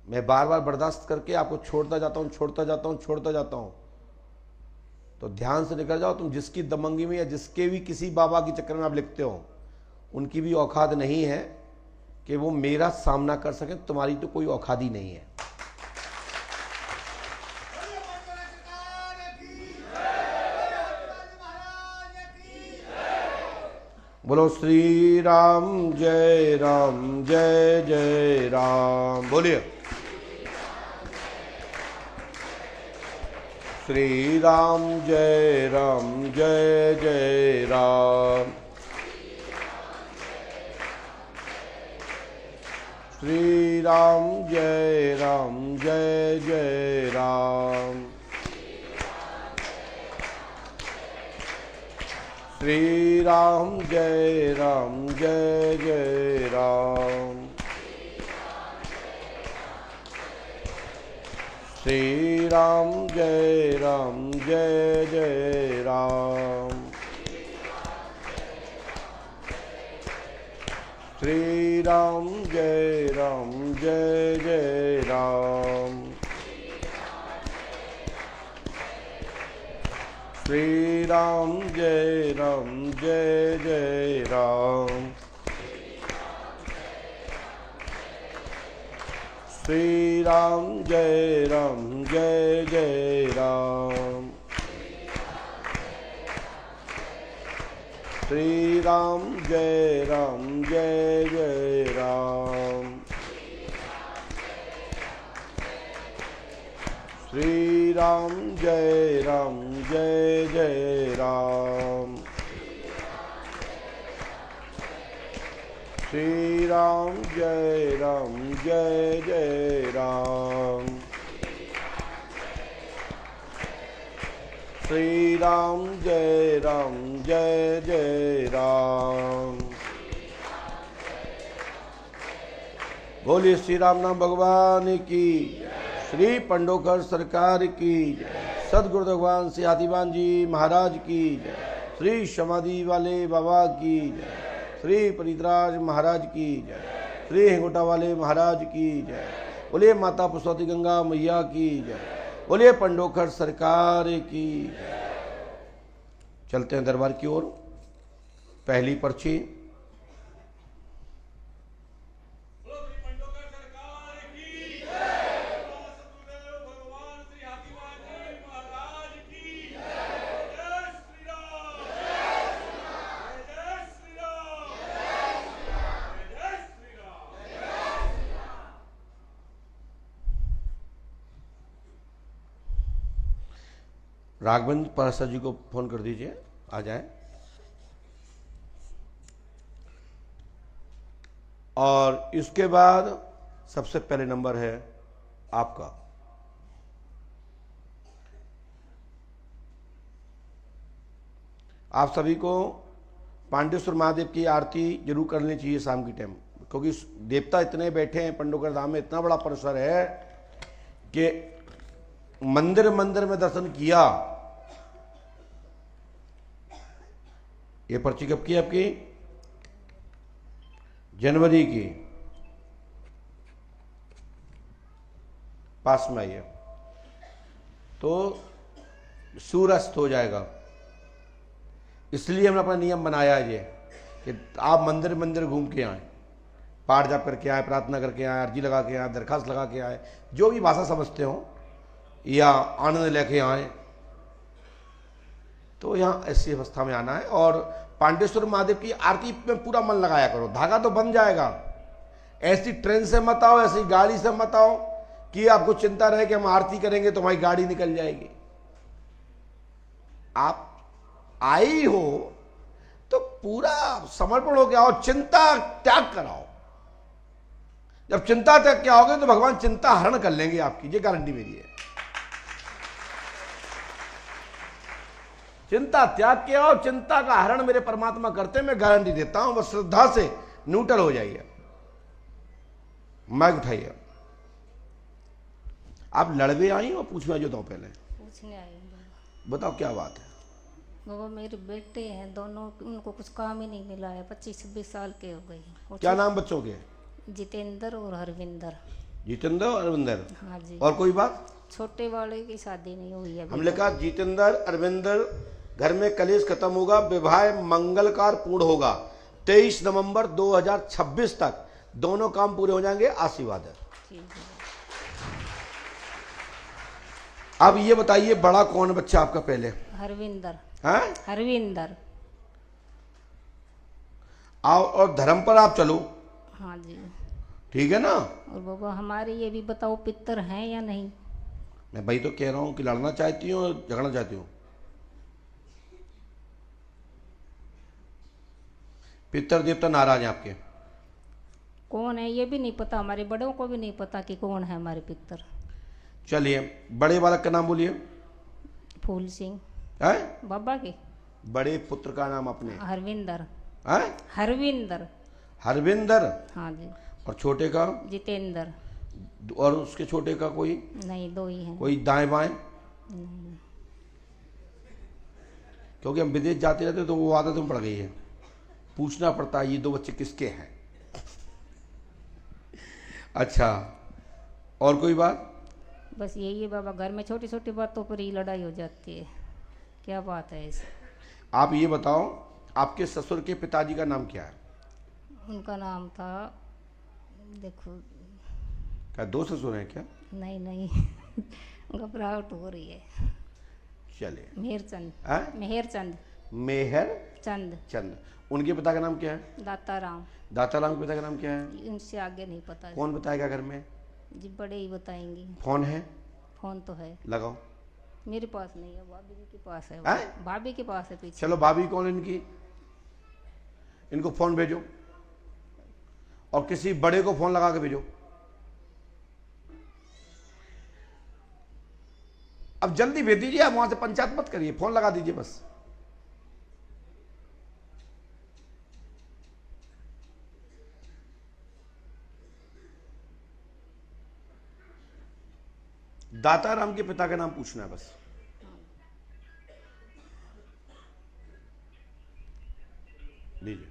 मैं बार बार बर्दाश्त करके आपको छोड़ता जाता हूं, छोड़ता जाता हूं, छोड़ता जाता हूं। तो ध्यान से निकल जाओ। तुम जिसकी दमंगी में या जिसके भी किसी बाबा के चक्कर में आप लिखते हो, उनकी भी औकात नहीं है कि वो मेरा सामना कर सके। तुम्हारी तो कोई औकात ही नहीं है। बोलो श्री राम जय जय राम। बोलिए श्री राम जय जय राम। श्री राम जय जय राम। श्री राम जय जय राम। श्री राम जय जय राम। श्री राम जय जय राम। श्री राम जय जय राम। श्री राम जय जय राम। श्री राम जय जय राम। श्री राम जय जय राम। श्री राम जय जय राम। श्री राम जय जय राम। बोलिए श्री राम नाम भगवान की, श्री पंडोकर सरकार की, सदगुरु भगवान श्री हाथीवान जी महाराज की, श्री समाधि वाले बाबा की, श्री परित्राज महाराज की, श्री हिंगोटा वाले महाराज की जय। बोलिए माता पुष्पवती गंगा मैया की जय। बोलिए पंडोकर सरकार की। चलते हैं दरबार की ओर। पहली पर्ची राघवेंद्र पारसा जी को फोन कर दीजिए, आ जाए। और इसके बाद सबसे पहले नंबर है आपका। आप सभी को पांडेश्वर महादेव की आरती जरूर करनी चाहिए शाम की टाइम, क्योंकि देवता इतने बैठे हैं पंडोकर धाम में, इतना बड़ा परिसर है कि मंदिर में दर्शन किया। ये पर्ची कब की आपकी? जनवरी की। पास में आई है तो सूर्यास्त हो जाएगा, इसलिए हमने अपना नियम बनाया है ये कि आप मंदिर घूम के आए, पाठ जाप करके आए, प्रार्थना करके आए, अर्जी लगा के आए, दरखास्त लगा के आए, जो भी भाषा समझते हो, या आनंद लेके आए। तो यहाँ ऐसी अवस्था में आना है। और पांडेश्वर महादेव की आरती में पूरा मन लगाया करो, धागा तो बन जाएगा। ऐसी ट्रेन से मत आओ, ऐसी गाड़ी से मत आओ कि आपको चिंता रहे कि हम आरती करेंगे तो हमारी गाड़ी निकल जाएगी। आप आई हो तो पूरा समर्पण हो के आओ, चिंता त्याग कराओ। जब चिंता त्याग के आओगे तो भगवान चिंता हरण कर लेंगे आपकी, ये गारंटी मेरी है। चिंता त्याग के आओ, चिंता का हरण मेरे परमात्मा करते, मैं गारंटी देता हूं। बस श्रद्धा से न्यूट्रल हो जाइए। माइक उठाइए। आप लड़वे आई हो, पूछना जो तो पहले पूछने आई हूँ। बताओ क्या बात है? वो मेरे बेटे हैं दोनों, उनको कुछ काम ही नहीं मिला है, 25-26 साल के हो गए। क्या नाम बच्चों के? जितेंद्र और हरविंदर। जितेंद्र और अरविंदर। हाँ जी। और कोई बात? छोटे वाले की शादी नहीं हुई है। हमने कहा जितेंद्र अरविंदर, घर में कलेश खत्म होगा, विवाह मंगलकार पूर्ण होगा। 23 नवंबर 2026 तक दोनों काम पूरे हो जाएंगे। आशीर्वाद है। ठीक है। अब ये बताइए बड़ा कौन बच्चा आपका? पहले हरविंदर। हाँ? हरविंदर। आओ और धर्म पर आप चलो, हाँ जी। ठीक है ना। और बाबा हमारे ये भी बताओ पितर हैं या नहीं? मैं भाई तो कह रहा हूँ कि लड़ना चाहती हूँ और झगड़ना चाहती हूँ? पितर देवता नाराज हैं आपके। कौन है ये भी नहीं पता, हमारे बड़ों को भी नहीं पता कि कौन है हमारे पितर। चलिए बड़े बालक का नाम बोलिए। फूल सिंह। है बाबा के बड़े पुत्र का नाम अपने? हरविंदर। है हरविंदर। हरविंदर। हाँ जी। और छोटे का? जितेंद्र। और उसके छोटे का कोई? नहीं, दो ही हैं। कोई दाएं बाएं? नहीं। क्योंकि हम विदेश जाते रहते तो वो आदत में पड़ गई है, पूछना पड़ता है ये दो बच्चे किसके हैं। अच्छा, और कोई बात? बस यही है बाबा, घर में छोटी छोटी बातों पर ही लड़ाई हो जाती है। क्या बात है इस? आप ये बताओ आपके ससुर के पिताजी का नाम क्या है? उनका नाम था, देखो। क्या दो ससुर हैं क्या? नहीं नहीं घबराहट हो रही है। चले मेहरचंद। हैं? मेहरचंद। मेहर चंद। चंद। उनके पिता का नाम क्या है? दाताराम। दाताराम के पिता का नाम क्या है? उनसे आगे नहीं पता जी। कौन बताएगा घर में? जी बड़े ही बताएंगे। फोन है? फोन तो है, लगाओ। मेरे पास नहीं है, भाभी जी के पास है। हैं? भाभी के पास है पीछे। चलो भाभी कौन इनकी, इनको फोन भेजो और किसी बड़े को फोन लगा के भेजो। अब जल्दी भेज दीजिए, आप वहां से पंचायत मत करिए, फोन लगा दीजिए बस। दाताराम के पिता का नाम पूछना है बस। लीजिए।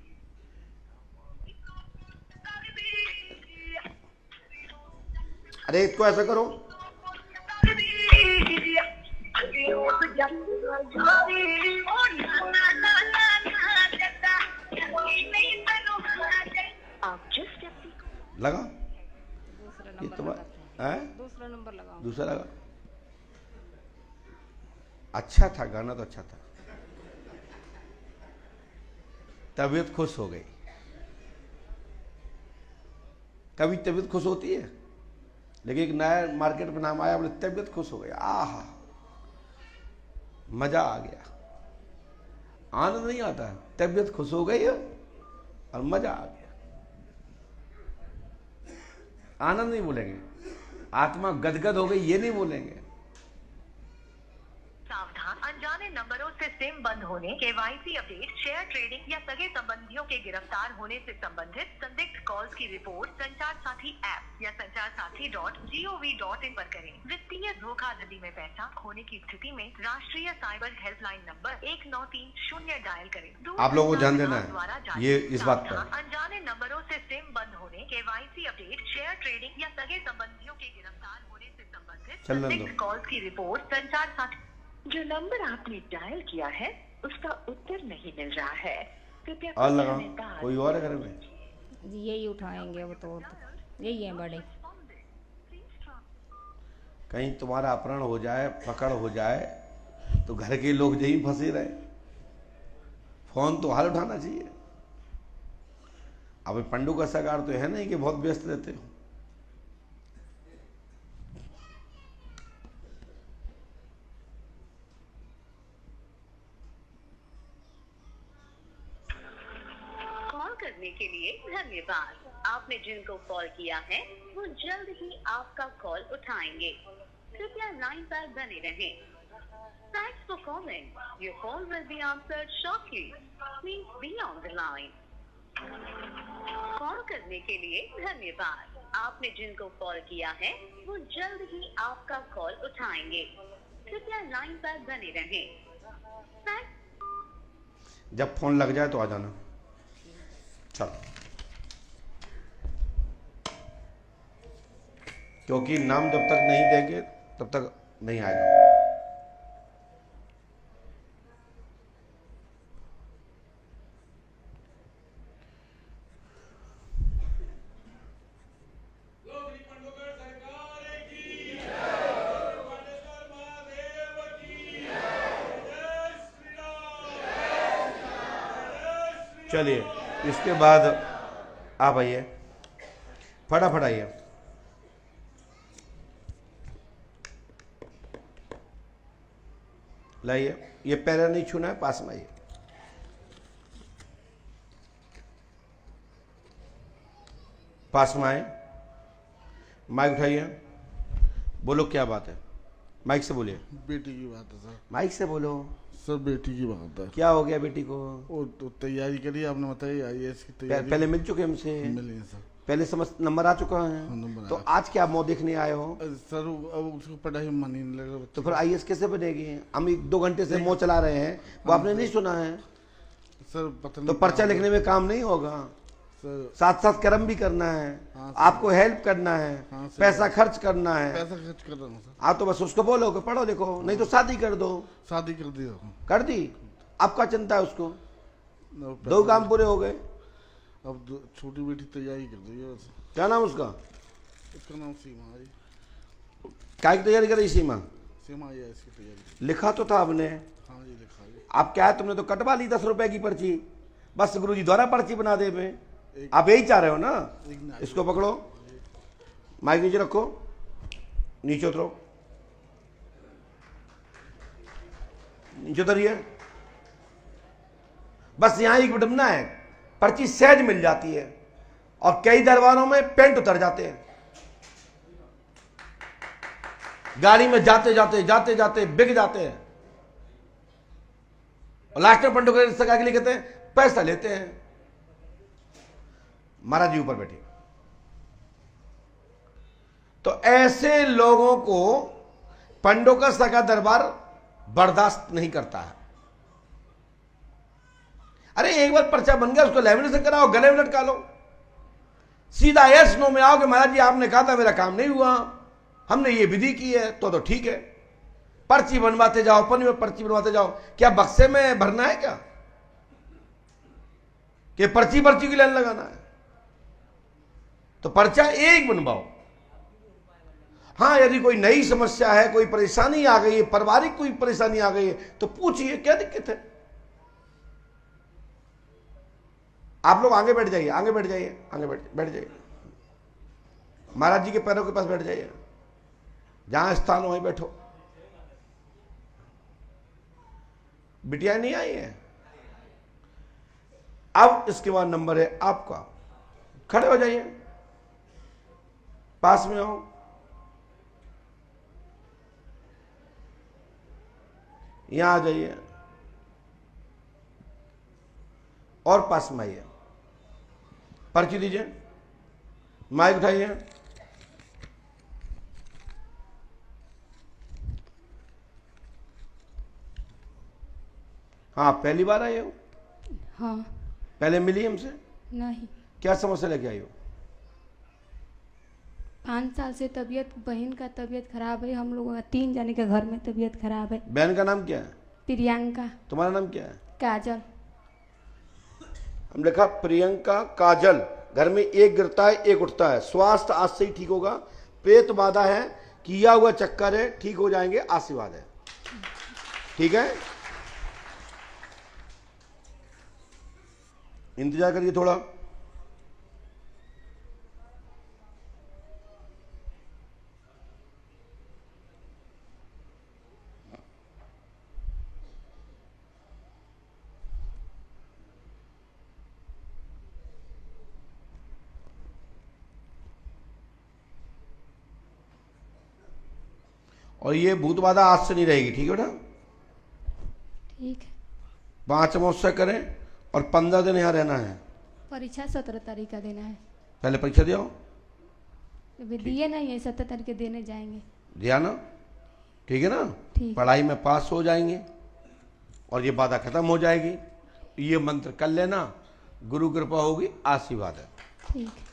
अरे इसको ऐसा करो। लगा दूसरा ये नंबर तुम्हारा लगाते है? हैं। दूसरा नंबर लगाओ। दूसरा लगा। अच्छा था गाना, तो अच्छा था। तबीयत खुश हो गई। कभी तबीयत खुश होती है, लेकिन एक नया मार्केट में नाम आया, बोले तबीयत खुश हो गई। आहा, मजा आ गया। आनंद नहीं आता है, तबीयत खुश हो गई है और मजा आ गया। आनंद नहीं बोलेंगे, आत्मा गदगद हो गई ये नहीं बोलेंगे। सावधान, अनजाने नंबरों से सिम बंद होने, केवाईसी अपडेट, शेयर ट्रेडिंग या सगे संबंधियों के गिरफ्तार होने से संबंधित संदिग्ध कॉल्स की रिपोर्ट संचार साथी ऐप या sanchar-sathi.gov.in पर करें। वित्तीय धोखाधड़ी में पैसा खोने की स्थिति में राष्ट्रीय साइबर हेल्पलाइन नंबर 1930 डायल करें। आप लोगों को ध्यान देना है द्वारा जारी ये इस बात पर। अनजाने नंबरों से सिम बंद होने, केवाईसी अपडेट, शेयर ट्रेडिंग या सगे संबंधियों के गिरफ्तार होने से संबंधित चलने दो। संदिग्ध कॉल्स की रिपोर्ट संचार साथी। जो नंबर आपने डायल किया है उसका उत्तर नहीं मिल रहा है, कृपया और कुछ लगा समय बाद कोई और है घर में? जी यही उठाएंगे वो तो यही है बड़े। कहीं तुम्हारा अपहरण हो जाए, पकड़ हो जाए तो घर के लोग यही फंसे रहे। फोन तो हाल उठाना चाहिए। अब पंडू का सगार तो है नहीं कि बहुत व्यस्त रहते हो। कॉल करने के लिए धन्यवाद। आपने जिनको कॉल किया है वो जल्द ही आपका कॉल उठाएंगे, कृपया लाइन पर बने रहें। Thanks for calling. Your call will be answered shortly. Please be on the line. Call करने के लिए धन्यवाद। आपने जिनको कॉल किया है वो जल्द ही आपका कॉल उठाएंगे, कृपया लाइन पर बने रहें। जब फोन लग जाए तो आ जाना। चल, क्योंकि नाम जब तक नहीं देंगे तब तक नहीं आएगा। चलिए इसके बाद आप आइए, फटाफट आइए। लाइए, ये पैर नहीं छूना है, पास में आइए। पास में आए, माइक उठाइए, बोलो क्या बात है, माइक से बोलिए। बेटी की बात है सर। माइक से बोलो सर बेटी की बात है। क्या हो गया बेटी को? वो तो तैयारी करी, आपने बताई IAS की तैयारी। पहले मिल चुके हमसे? मिली है सर। पहले समझ नंबर आ चुका है? हाँ, नंबर तो आया। आज क्या मुंह देखने आए हो? सर अब उसको पढ़ाई में मन ही नहीं लग रहा। तो फिर IAS कैसे बनेगी? हम 1-2 घंटे से मुंह चला रहे हैं, वो आपने नहीं सुना है? सर पता नहीं। तो पर्चा लिखने में काम नहीं होगा, सर साथ साथ कर्म भी करना है। हाँ, आपको हेल्प करना है, हाँ, सर। पैसा खर्च करना है। पैसा खर्च कर रहा हूँ सर। आप तो बस उसको बोलो कि पढ़ो लिखो, नहीं तो शादी कर दो। शादी कर दिया। कर दी? अब क्या चिंता है उसको? अब 2 काम पूरे हो गए। अब छोटी बेटी तैयारी कर रही है बस। क्या नाम उसका? उसका नाम सीमा है। क्या की तैयारी कर रही सीमा? सीमा IAS की तैयारी। लिखा तो था आपने। हाँ जी लिखा है। आप क्या है, तुमने तो कटवा ली 10 रुपए की पर्ची, बस गुरुजी द्वारा पर्ची बना दे में। आप यही चाह रहे हो ना? इसको पकड़ो, माइक नीचे रखो, नीचे उतरो, नीचे उतरिए। बस यहां एक विडंबना है, पर्ची सहज मिल जाती है और कई दरबारों में पेंट उतर जाते हैं। गाड़ी में जाते जाते जाते जाते बिक जाते हैं और लास्ट में पंडों के सगा के लिए कहते हैं पैसा लेते हैं। महाराज जी ऊपर बैठे। तो ऐसे लोगों को पंडों का सगा दरबार बर्दाश्त नहीं करता है। अरे एक बार पर्चा बन गया, उसको लेमिनेशन कराओ, गले में लटका लो, सीधा यस नो में आओ कि महाराज जी आपने कहा था मेरा काम नहीं हुआ, हमने ये विधि की है, तो ठीक है। पर्ची बनवाते जाओ, पन्नी में पर्ची बनवाते जाओ। क्या बक्से में भरना है क्या कि पर्ची पर्ची की लाइन लगाना है? तो पर्चा एक बनवाओ। हाँ, यदि कोई नई समस्या है, कोई परेशानी आ गई है, पारिवारिक कोई परेशानी आ गई है, तो पूछिए क्या दिक्कत है। आप लोग आगे बैठ जाइए, आगे बैठ जाइए, आगे बैठ जाइए, महाराज जी के पैरों के पास बैठ जाइए, जहां स्थान हो वहीं बैठो। बिटिया नहीं आई है। अब इसके बाद नंबर है आपका, खड़े हो जाइए, पास में आओ, यहां आ जाइए और पास में आइए, पर्ची दीजिए, माइक उठाइए। हाँ, पहली बार आए हो? हाँ। पहले मिली हमसे? नहीं। क्या समस्या लेके आई हो? 5 साल से तबीयत, बहन का तबीयत खराब है, हम लोगों का 3 जने के घर में तबीयत खराब है। बहन का नाम क्या है? प्रियंका। तुम्हारा नाम क्या है? काजल। हम लिखा प्रियंका काजल। घर में एक गिरता है, एक उठता है। स्वास्थ्य आज से ही ठीक होगा। पेट बाधा है, किया हुआ चक्कर है, ठीक हो जाएंगे, आशीर्वाद है। ठीक है, इंतजार करिए थोड़ा। और ये भूत बाधा आज से नहीं रहेगी, ठीक है बेटा? ठीक है। 5 अमावस्या करें और 15 दिन यहाँ रहना है। परीक्षा 17 तारीख का देना है। पहले परीक्षा दिया अभी दिए नहीं है, 17 तारीख के देने जाएंगे। दिया ना? ठीक है ना? ठीक। पढ़ाई में पास हो जाएंगे और ये बाधा खत्म हो जाएगी। ये मंत्र कर लेना, गुरु कृपा होगी, आशीर्वाद है। ठीक है।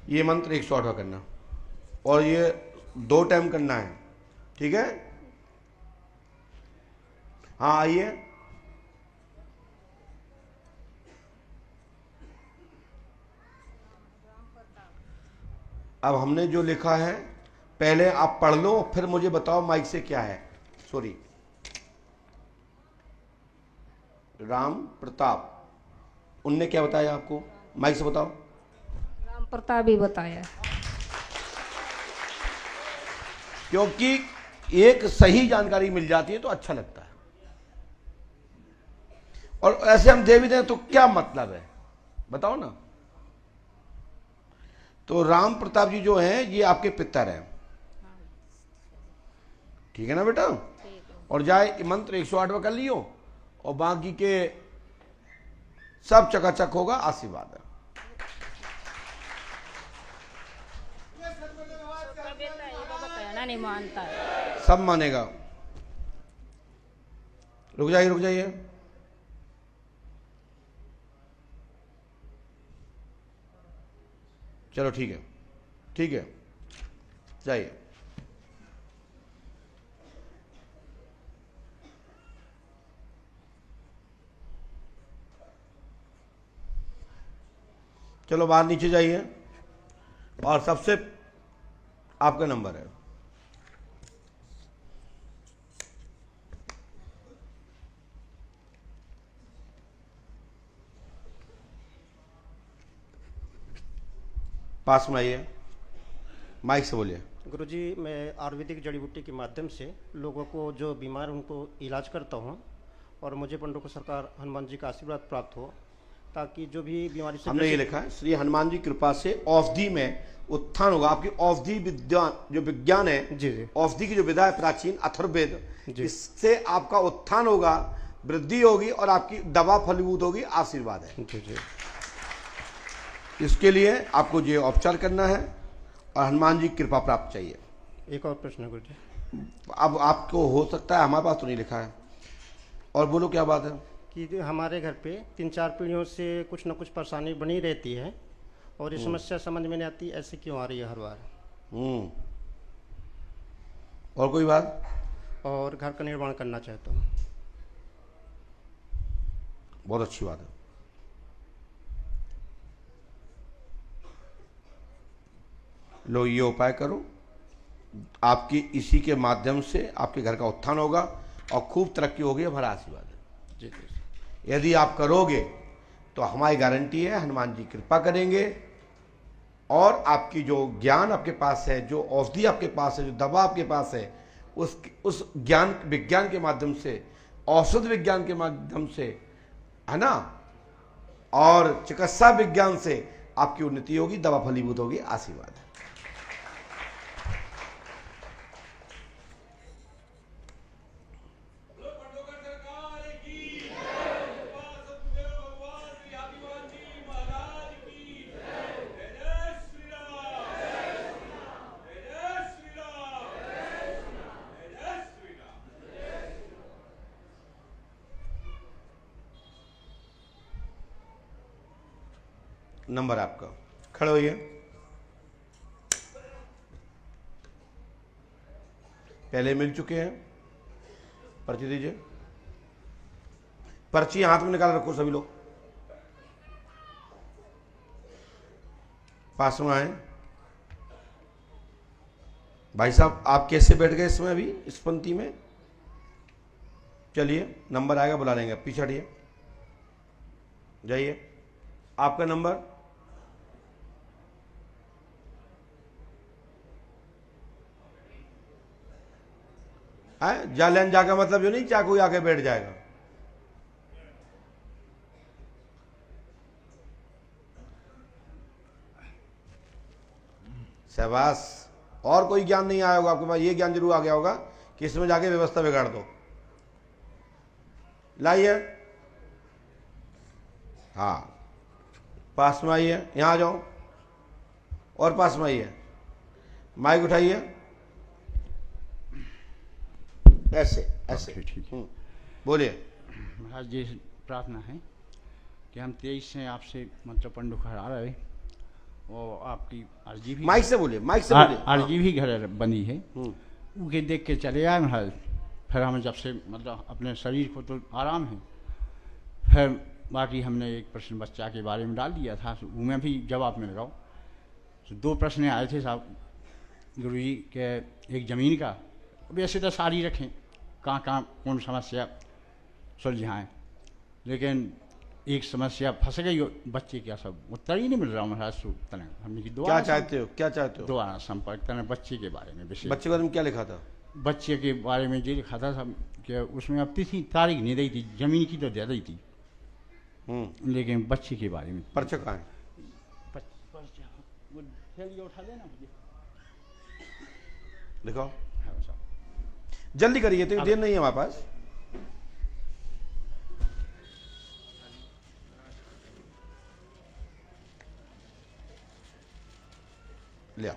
ये मंत्र 108 करना और ये 2 टाइम करना है, ठीक है? हाँ आइए। अब हमने जो लिखा है पहले आप पढ़ लो, फिर मुझे बताओ माइक से क्या है। सॉरी, राम प्रताप, उनने क्या बताया आपको? माइक से बताओ। राम प्रताप ही बताया। क्योंकि एक सही जानकारी मिल जाती है तो अच्छा लगता है, और ऐसे हम दे भी दें तो क्या मतलब है, बताओ ना। तो राम प्रताप जी जो हैं ये आपके पितर हैं, ठीक है ना बेटा? और जाए मंत्र 108 में कर लियो, और बाकी के सब चकाचक होगा, आशीर्वाद है। कहना नहीं मानता है। सब मानेगा। रुक जाइए रुक जाइए। चलो ठीक है, ठीक है, जाइए। चलो बाहर नीचे जाइए, और सबसे आपका नंबर है। पास में आइए, माइक से बोलिए। गुरुजी, मैं आयुर्वेदिक जड़ी बूटी के माध्यम से लोगों को जो बीमार उनको इलाज करता हूँ, और मुझे पंडित सरकार हनुमान जी का आशीर्वाद प्राप्त हो, ताकि जो भी बीमारी से हमने ये लिखा है, श्री हनुमान जी कृपा से औषधि में उत्थान होगा। आपकी औषधि विद्या जो विज्ञान है, जी जी, औषधि की जो विधा है प्राचीन अथर्ववेद, जी। इससे आपका उत्थान होगा, वृद्धि होगी, और आपकी दवा फलीभूत होगी, आशीर्वाद है। जी जी। इसके लिए आपको ये उपचार करना है, और हनुमान जी की कृपा प्राप्त चाहिए। एक और प्रश्न गुरुजी। अब आपको हो सकता है, हमारे पास तो नहीं लिखा है, और बोलो क्या बात है। कि जो हमारे घर पे 3-4 पीढ़ियों से कुछ न कुछ परेशानी बनी रहती है, और ये समस्या समझ में नहीं आती ऐसे क्यों आ रही है हर बार। और कोई बात? और घर का निर्माण करना चाहता हूँ। बहुत अच्छी बात है। लो ये उपाय करो, आपकी इसी के माध्यम से आपके घर का उत्थान होगा, और खूब तरक्की होगी, हमारा आशीर्वाद है। जी जी। यदि आप करोगे तो हमारी गारंटी है, हनुमान जी कृपा करेंगे, और आपकी जो ज्ञान आपके पास है, जो औषधि आपके पास है, जो दवा आपके पास है, उस ज्ञान विज्ञान के माध्यम से, औषध विज्ञान के माध्यम से, है ना, और चिकित्सा विज्ञान से आपकी उन्नति होगी, दवा फलीभूत होगी, आशीर्वाद है। नंबर आपका, खड़े होइए। पहले मिल चुके हैं, पर्ची दीजिए। पर्ची हाथ में निकाल रखो सभी लोग, पास में आए। भाई साहब आप कैसे बैठ गए इसमें अभी इस पंक्ति में? चलिए नंबर आएगा, बुला लेंगे। पीछे हटिए, जाइए। आपका नंबर? जा लेन जाकर मतलब जो नहीं, चाहे कोई आके बैठ जाएगा। शाबाश। और कोई ज्ञान नहीं आया होगा आपके पास, ये ज्ञान जरूर आ गया होगा कि इसमें जाके व्यवस्था बिगाड़ दो। लाइए, हाँ पास में आइए, यहाँ आ जाओ, और पास में आइए, माइक उठाइए, ऐसे ऐसे। ठीक है। बोलिए। महाराज ये प्रार्थना है कि हम 23 से आपसे मतलब पंडु घर आ रहे, और आपकी अर्जी भी, माइक से बोलिए, माइक से बोलिए। अर्जी भी घर बनी है, उनके देख के चले आए महाराज। फिर हमें जब से मतलब अपने शरीर को तो आराम है, फिर बाकी हमने एक प्रश्न बच्चा के बारे में डाल दिया था, उनमें भी जवाब मिल रहा। तो 2 प्रश्न आए थे साहब गुरु जी के, एक ज़मीन का, वैसे तो सारी रखें, कहाँ कहाँ कौन समस्या सुलझाएँ, लेकिन एक समस्या फंस गई बच्चे क्या सब उत्तर ही नहीं मिल रहा महाराज सु तने हमने की क्या चाहते हो, क्या चाहते हो? दोबारा संपर्क तने बच्चे के बारे में विशेष बच्चे के बारे में क्या लिखा था? बच्चे के बारे में ये लिखा था सब कि उसमें अब तिथि तारीख नहीं दी थी, जमीन की तो दे दी थी, लेकिन बच्चे के बारे में पर्चा कहाँ है? उठा देना मुझे लिखाओ, हाँ साहब। जल्दी करिए, तो देर नहीं है हमारे पास। ले आओ।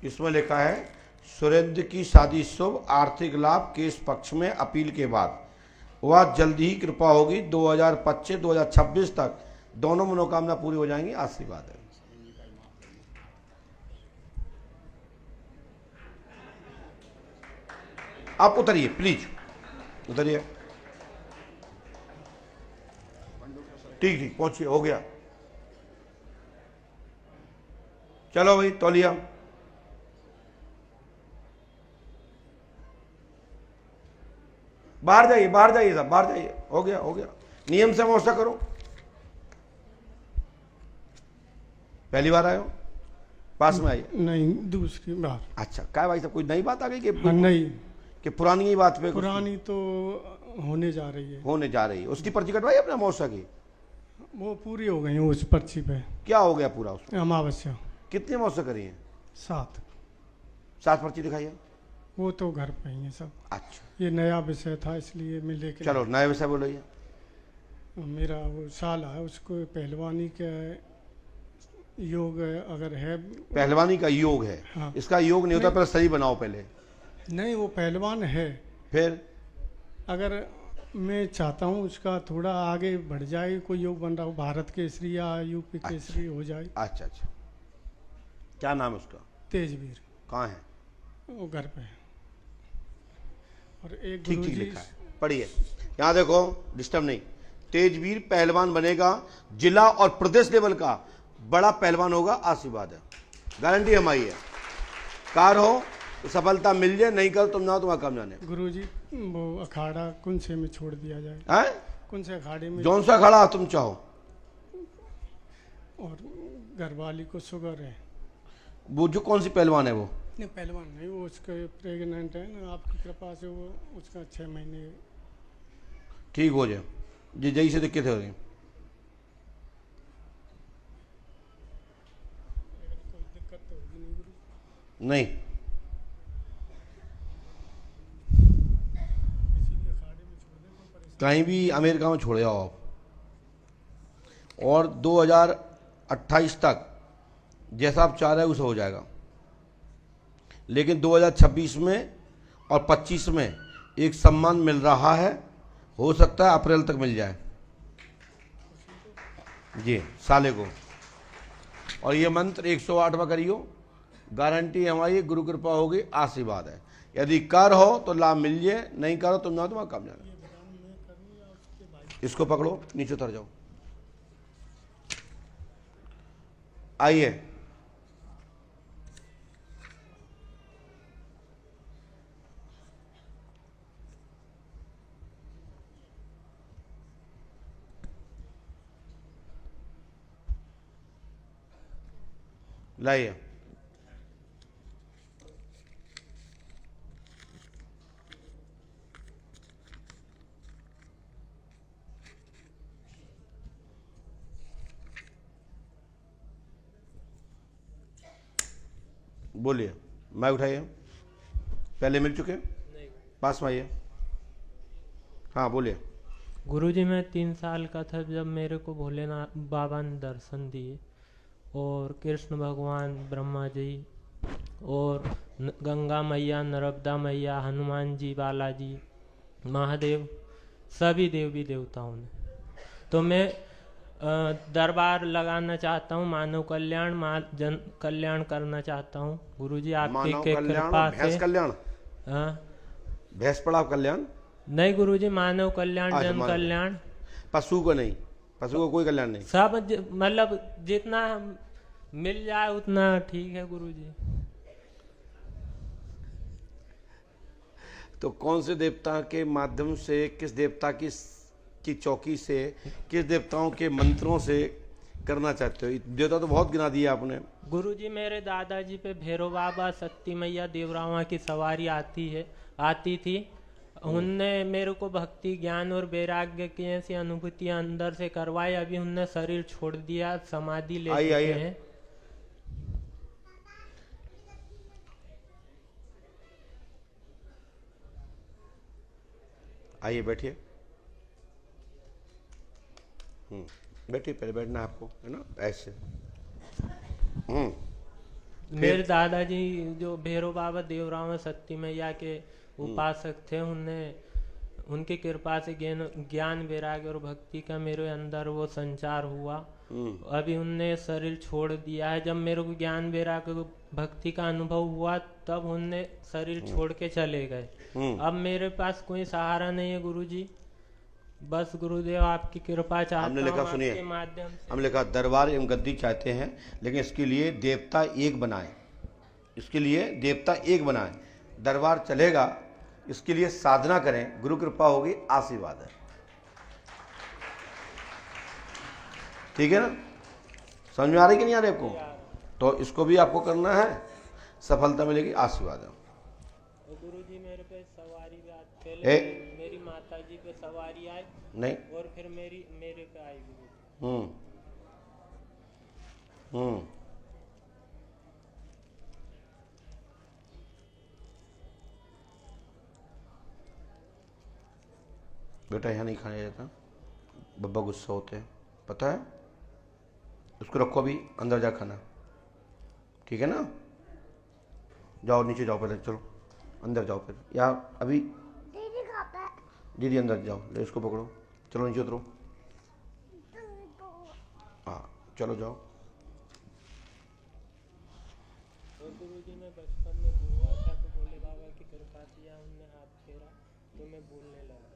इसमें लिखा है सुरेंद्र की शादी शुभ, आर्थिक लाभ केस पक्ष में अपील के बाद वह जल्दी ही कृपा होगी, 2025-2026 तक दोनों मनोकामना पूरी हो जाएंगी, आशीर्वाद है। आप उतरिए प्लीज, उतरिए। ठीक ठीक पहुंचिए, हो गया। चलो भाई तौलिया। बाहर जाइए, बाहर जाइए साहब, बाहर जाइए। हो गया, हो गया। नियम से मोर्चा करो। पहली बार आए हो? पास में आइए। नहीं, दूसरी बार। अच्छा, क्या भाई साहब कोई नई बात आ गई कि नहीं, कि पुरानी ही बात पे? पुरानी तो होने जा रही है। होने जा रही है। उसकी पर्ची कटवाई अपने मोर्चा की? वो पूरी हो गई उस पर्ची पे। क्या हो गया पूरा उसमें? अमावस्या। कितने मोर्चा करी हैं? 7। 7 पर्ची दिखाइए। वो तो घर पे ही है सब। अच्छा, ये नया विषय था इसलिए मैं लेके। चलो नए विषय बोलिए। मेरा वो साला है, उसको पहलवानी का योग अगर है। पहलवानी का योग है? हाँ। इसका योग नहीं होता, पहले शरीर बनाओ पहले। नहीं, वो पहलवान है। फिर अगर मैं चाहता हूँ उसका थोड़ा आगे बढ़ जाए, कोई योग बन रहा हो, भारत केसरी या यूपी केसरी हो जाए। अच्छा अच्छा, क्या नाम है उसका? तेजवीर। कहाँ है? वो घर पे है। और एक ठीक ठीक गुरुजी लिखा है, पढ़िए। यहाँ देखो, डिस्टर्ब नहीं। तेजवीर पहलवान बनेगा, जिला और प्रदेश लेवल का बड़ा पहलवान होगा, आशीर्वाद है, गारंटी हमारी है। कार हो तो सफलता मिल जाए, नहीं कर तुम ना तुम्हारा काम जाने। गुरुजी वो अखाड़ा कुंसे में छोड़ दिया जाए। हैं? कुंसे अखाड़े में। जौन सा खड़ा तुम चाहो। और घरवाली को शुगर है। वो जो कौन सी पहलवान है वो? नहीं, पहलवान नहीं, वो उसके प्रेग्नेंट है ना, आपकी कृपा से वो उसका 6 महीने। ठीक हो जाए, जी जई से दिक्कत हो रही। कोई दिक्कत तो होगी नहीं गुरु? नहीं, किसी भी अखाड़े में छोड़ दे, कोई परेशानी। कहीं भी अमेरिका में छोड़े आओ आप, और 2028 तक जैसा आप चाह रहे हैं उसे हो जाएगा। लेकिन 2026 में और 25 में एक सम्मान मिल रहा है, हो सकता है अप्रैल तक मिल जाए जी साले को। और ये मंत्र 108वां करियो, गारंटी हमारी, गुरु कृपा होगी, आशीर्वाद है। यदि कर हो तो लाभ मिल जाए, नहीं करो तुम ना तुम्हारा काम जाना। इसको पकड़ो, नीचे उतर जाओ। आइए, लाइए। बोलिए, मैं उठाइए। पहले मिल चुके? नहीं। पास में आइए। हाँ बोलिए। गुरुजी, मैं 3 साल का था जब मेरे को भोलेनाथ बाबा ने दर्शन दिए, और कृष्ण भगवान, ब्रह्मा जी और गंगा मैया, नर्मदा मैया, हनुमान जी, बालाजी, महादेव, सभी देवी देवताओं ने। तो मैं दरबार लगाना चाहता हूँ, मानव कल्याण, जन कल्याण करना चाहता हूँ गुरुजी, आपकी कृपा से। भैंस कल्याण? हाँ, भैंस पड़ा कल्याण? नहीं गुरुजी, मानव कल्याण, जन कल्याण। पशु को नहीं? पशु को कोई कल्याण नहीं। सब मतलब जितना मिल जाए उतना ठीक है गुरुजी। तो कौन से देवता के माध्यम से, किस देवता की चौकी से, किस देवताओं के मंत्रों से करना चाहते हो? देवता तो बहुत गिना दिया आपने। गुरुजी मेरे दादाजी पे भैरव बाबा, शक्ति मैया, देवरावा की सवारी आती थी। उनने मेरे को भक्ति, ज्ञान और वैराग्य की ऐसी अनुभूतियां अंदर से करवाई। अभी उनने शरीर छोड़ दिया, समाधि ले चुके हैं। आइए बैठिए। बैठिए, पहले बैठना है आपको, है ना, ऐसे। मेरे दादाजी जो भैरव बाबा, देवरावा, शक्ति मैया के उपासक थे, उनकी कृपा से ज्ञान, वैराग्य और भक्ति का मेरे अंदर वो संचार हुआ। अभी उनने शरीर छोड़ दिया है। जब मेरे को ज्ञान, वैराग्य, भक्ति का अनुभव हुआ तब उनने शरीर छोड़ के चले गए। अब मेरे पास कोई सहारा नहीं है गुरुजी, बस गुरुदेव आपकी कृपा चाहता हूं। हमने लिखा, सुनिए, आपके माध्यम से। हमने लिखा दरबार एवं गद्दी चाहते हैं, लेकिन इसके लिए देवता एक बनाए। इसके लिए देवता एक बनाए, दरबार चलेगा, इसके लिए साधना करें, गुरु कृपा होगी, आशीर्वाद है। ठीक है ना? समझ में आ रही कि नहीं आ रही आपको? तो इसको भी आपको करना है, सफलता मिलेगी, आशीर्वाद है। गुरुजी मेरे पे सवारी भी पहले मेरी माता जी पे सवारी आई नहीं, और फिर मेरे पे आई गुरुजी। बेटा यहाँ नहीं खाया जाता, बब्बा गुस्सा होते हैं, पता है? उसको रखो, अभी अंदर जा खाना, ठीक है ना? जाओ नीचे जाओ, पहले चलो अंदर जाओ, फिर यहाँ अभी दीदी अंदर जाओ, ले इसको पकड़ो, चलो नीचे उतरो, हाँ चलो जाओ। और गुरुजी मैं बचपन में हुआ था तो भोले बाबा की कृपा से या उनने हाथ फेरा तो मैं बोलने लगा,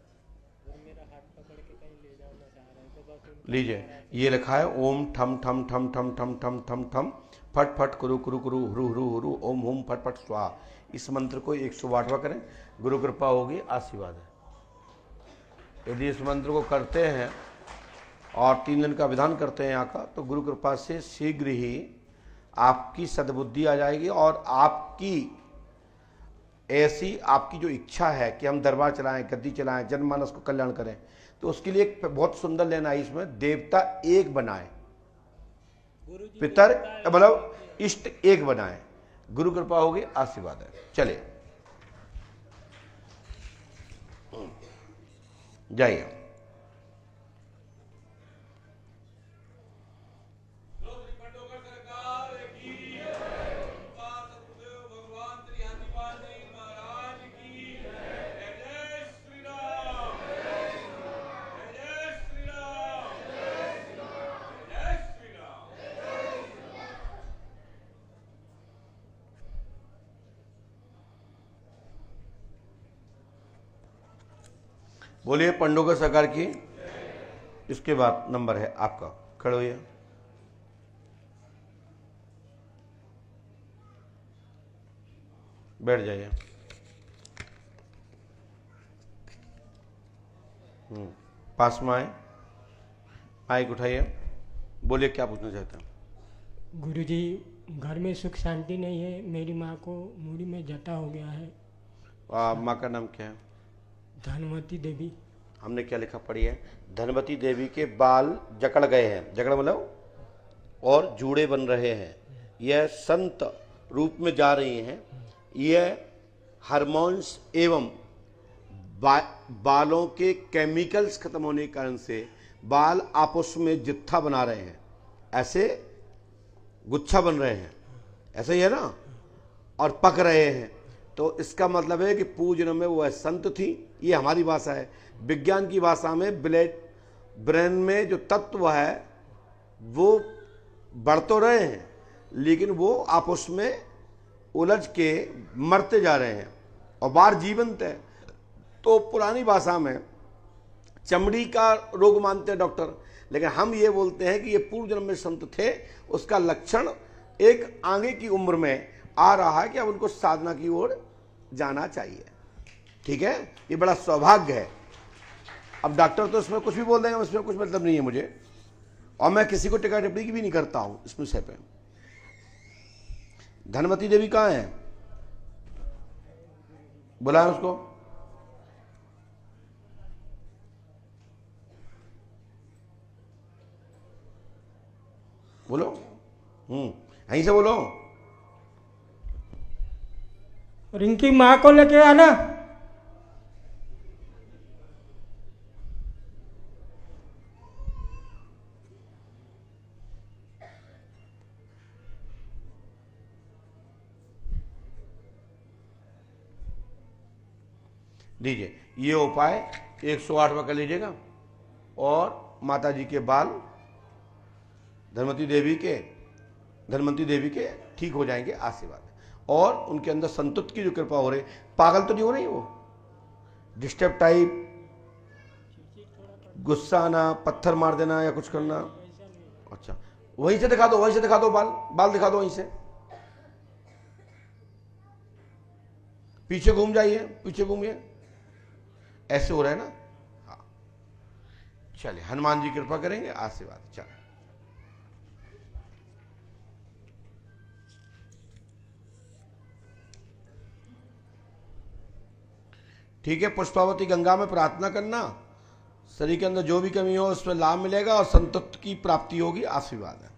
और मेरा हाथ पकड़ के कहीं ले जाना चाह रहे हैं, तो बस लीजिए, ये लिखा है ओम ठम ठम ठम ठम ठम ठम ठम ठम फट फट कुरु कुरु कुरु हुरु हुरु हुरु ओम हुम फट फट स्वाहा। इस मंत्र को 108वां करें, गुरु कृपा होगी, आशीर्वाद है। यदि इस मंत्र को करते हैं और 3 दिन का विधान करते हैं यहाँ का, तो गुरु कृपा से शीघ्र ही आपकी सद्बुद्धि आ जाएगी और आपकी ऐसी आपकी जो इच्छा है कि हम दरबार चलाएं, गद्दी चलाएं, जनमानस को कल्याण करें, तो उसके लिए एक बहुत सुंदर लेना है इसमें, देवता एक बनाए, पितर मतलब इष्ट एक बनाए, गुरु कृपा होगी, आशीर्वाद है। चलिए जाइए। बोलिए पंडोकर सरकार की। इसके बाद नंबर है आपका, खड़े होइए। बैठ जाइए। पास में आए, माइक उठाइए, बोलिए क्या पूछना चाहते हैं। गुरुजी, घर में सुख शांति नहीं है, मेरी माँ को मूड़ी में जटा हो गया है। माँ का नाम क्या है? धनवती देवी। हमने क्या लिखा पढ़ी है? धनवती देवी के बाल जकड़ गए हैं, जकड़ मतलब और जूड़े बन रहे हैं, यह संत रूप में जा रही हैं, यह हार्मोन्स एवं बालों के केमिकल्स खत्म होने के कारण से बाल आपस में जित्था बना रहे हैं, ऐसे गुच्छा बन रहे हैं, ऐसा ही है ना, और पक रहे हैं। तो इसका मतलब है कि पूजन में वह संत थी, ये हमारी भाषा है। विज्ञान की भाषा में ब्रेन में जो तत्व है वो बढ़ तो रहे हैं, लेकिन वो आपस में उलझ के मरते जा रहे हैं और बाहर जीवंत है। तो पुरानी भाषा में चमड़ी का रोग मानते हैं डॉक्टर, लेकिन हम ये बोलते हैं कि ये पूर्व जन्म में संत थे, उसका लक्षण एक आगे की उम्र में आ रहा है कि अब उनको साधना की ओर जाना चाहिए। ठीक है, ये बड़ा सौभाग्य है। अब डॉक्टर तो इसमें कुछ भी बोल देंगे, इसमें कुछ मतलब नहीं है मुझे, और मैं किसी को टिक्का टिप्पणी भी नहीं करता हूं इस विषय पे। धनवती देवी कहाँ है? बुलाएं उसको। बोलो। यहीं से बोलो। रिंकी माँ को लेके आना। दीजिए ये उपाय 108 में कर लीजिएगा, और माता जी के बाल धनवती देवी के ठीक हो जाएंगे, आशीर्वाद। और उनके अंदर संतुष्ट की जो कृपा हो रही, पागल तो नहीं हो रही वो, डिस्टर्ब टाइप, गुस्सा आना, पत्थर मार देना या कुछ करना। अच्छा, वहीं से दिखा दो, वहीं से दिखा दो, बाल दिखा दो वहीं से। पीछे घूम जाइए, पीछे घूमिए, ऐसे हो रहा है ना। हाँ चलिए, हनुमान जी कृपा करेंगे, आशीर्वाद। चलिए ठीक है, पुष्पावती गंगा में प्रार्थना करना, शरीर के अंदर जो भी कमी हो उसमें लाभ मिलेगा और संतुष्ट की प्राप्ति होगी, आशीर्वाद है।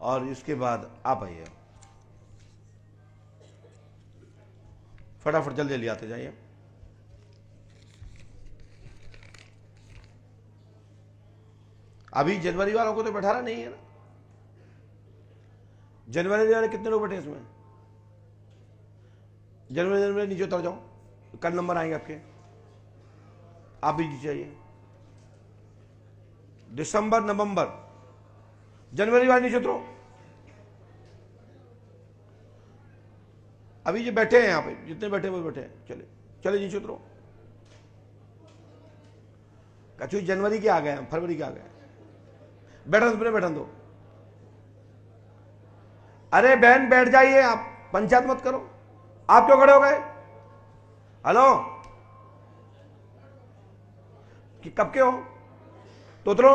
और इसके बाद आप आइए, फटाफट जल्दी ले आते जाइए। अभी जनवरी वालों को तो बैठा रहा नहीं है ना। जनवरी वाले कितने लोग बैठे इसमें? जनवरी नीचे उतर जाओ, कल नंबर आएंगे आपके, आप भी नीचे आइए। दिसंबर, नवंबर, जनवरी वाले नीचे उतरो। अभी जो बैठे हैं यहाँ पे, जितने बैठे वो बैठे हैं, चले चले नीचे उतरो। कछु जनवरी के आ गए हैं, फरवरी के आ गए, बैठा दो। अरे बहन बैठ जाइए, आप पंचायत मत करो। आप क्यों खड़े हो गए? हेलो, कि कब के हो? तो उतरो।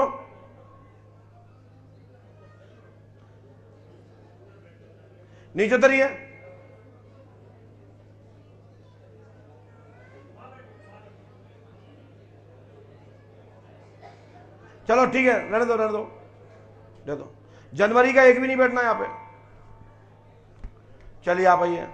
नीचे उतरिए। चलो ठीक है, रहने दो। जनवरी का एक भी नहीं बैठना यहां पे। चलिए आप आइए।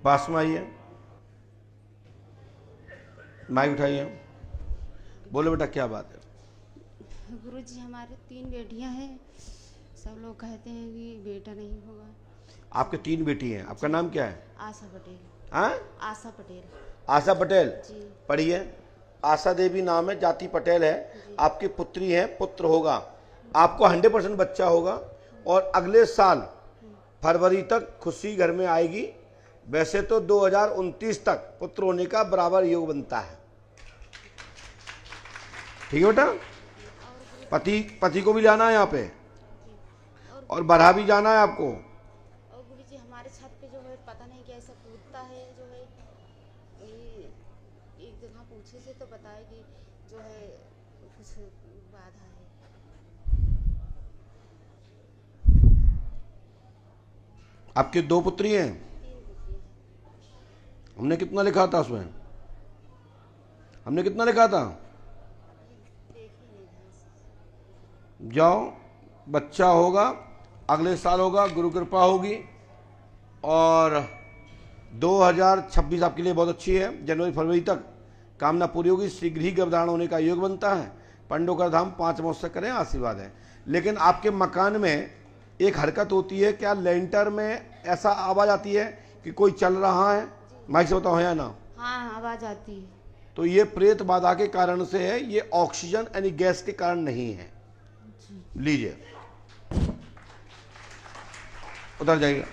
पास में आइए, माइक उठाइए, बोलो बेटा क्या बात है? गुरुजी, हमारे 3 बेटियां हैं, सब लोग कहते हैं कि बेटा नहीं होगा। आपके 3 बेटी हैं, आपका नाम क्या है? आशा पटेल। हाँ, आशा पटेल। आशा पटेल जी। पढ़िए। आशा देवी नाम है, जाति पटेल है, आपकी पुत्री है, पुत्र होगा, आपको 100% बच्चा होगा, और अगले साल फरवरी तक खुशी घर में आएगी। वैसे तो 2029 तक पुत्र होने का बराबर योग बनता है। ठीक है बेटा, पति को भी लाना है यहाँ पे, और बढ़ा भी जाना है आपको। और गुरुजी, हमारे छत पे जो है पता नहीं कैसा कूदता है, जो है ये एक जगह पूछे से तो बताए कि जो है कुछ बाधा है। आपके 2 पुत्री हैं? 3 पुत्री हैं। हमने कितना लिखा था उसमें? हमने कितना लिखा था? जाओ, बच्चा होगा, अगले साल होगा, गुरु कृपा होगी, और 2026 आपके लिए बहुत अच्छी है। जनवरी फरवरी तक कामना पूरी होगी, शीघ्र ही गर्भधारण होने का योग बनता है। पंडोकर धाम 5 महोत्सव करें, आशीर्वाद है। लेकिन आपके मकान में एक हरकत होती है, क्या लेंटर में ऐसा आवाज आती है कि कोई चल रहा है? माइक से बताओ है या ना? हाँ, आवाज आती है। तो ये प्रेत बाधा के कारण से है, ये ऑक्सीजन यानी गैस के कारण नहीं है। लीजिए, उतर जाइएगा।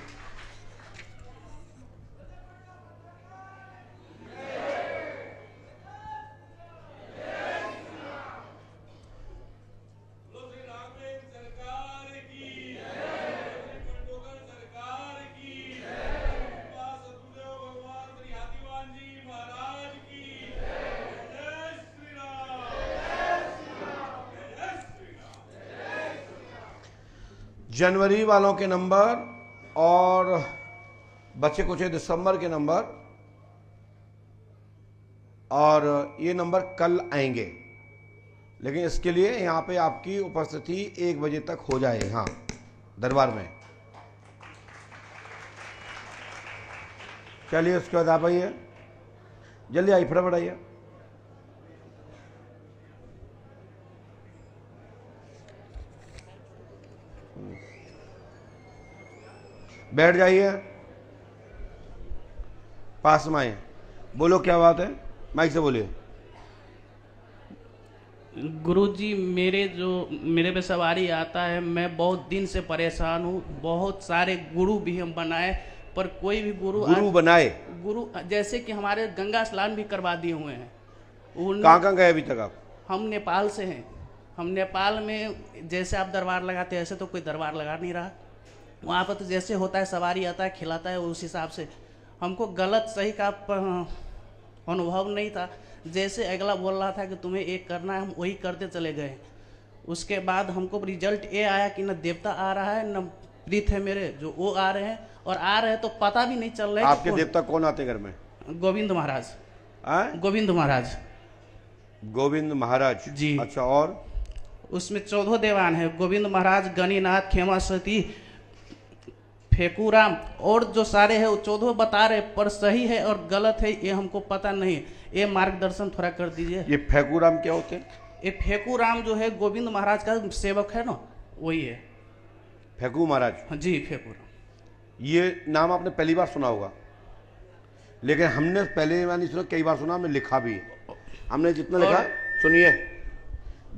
जनवरी वालों के नंबर और बचे कुछ दिसंबर के नंबर, और ये नंबर कल आएंगे। लेकिन इसके लिए यहाँ पे आपकी उपस्थिति 1 बजे तक हो जाए, हाँ, दरबार में। चलिए, उसके बाद आप आइए, जल्दी आइए, फटाफट आइए। बैठ जाइए, पास में आए, बोलो क्या बात है, माइक से बोलिए। गुरुजी, मेरे पे सवारी आता है, मैं बहुत दिन से परेशान हूँ। बहुत सारे गुरु भी हम बनाए, पर कोई भी गुरु बनाए, गुरु जैसे कि हमारे गंगा स्नान भी करवा दिए हुए हैं। कहाँ गए अभी तक आप? हम नेपाल से हैं। हम नेपाल में जैसे आप दरबार लगाते हैं, ऐसे तो कोई दरबार लगा नहीं रहा। वहाँ पर तो जैसे होता है, सवारी आता है, खिलाता है, उस हिसाब से। हमको गलत सही का अनुभव नहीं था। जैसे अगला बोल रहा था कि तुम्हें एक करना है, हम वही करते चले गए। उसके बाद हमको रिजल्ट ये आया कि न देवता आ रहा है, न प्रीत है मेरे जो वो आ रहे हैं, और आ रहे हैं तो पता भी नहीं चल रहा है। आपके देवता कौन आते घर में? गोविंद महाराज। गोविंद महाराज। गोविंद महाराज जी। अच्छा, और उसमें 14 देवान है। गोविंद महाराज, गणिनाथ, खेमासती, फेकूराम, और जो सारे हैं वो 14 बता रहे, पर सही है और गलत है ये हमको पता नहीं। ये मार्गदर्शन थोड़ा कर दीजिए। ये फेकूराम क्या होते हैं? ये फेकूराम जो है गोविंद महाराज का सेवक है ना, वही है। फेकू महाराज? जी, फेकूराम। ये नाम आपने पहली बार सुना होगा, लेकिन हमने पहले बार नहीं सुना, कई बार सुना, हमने लिखा भी है। हमने जितना लिखा, सुनिए।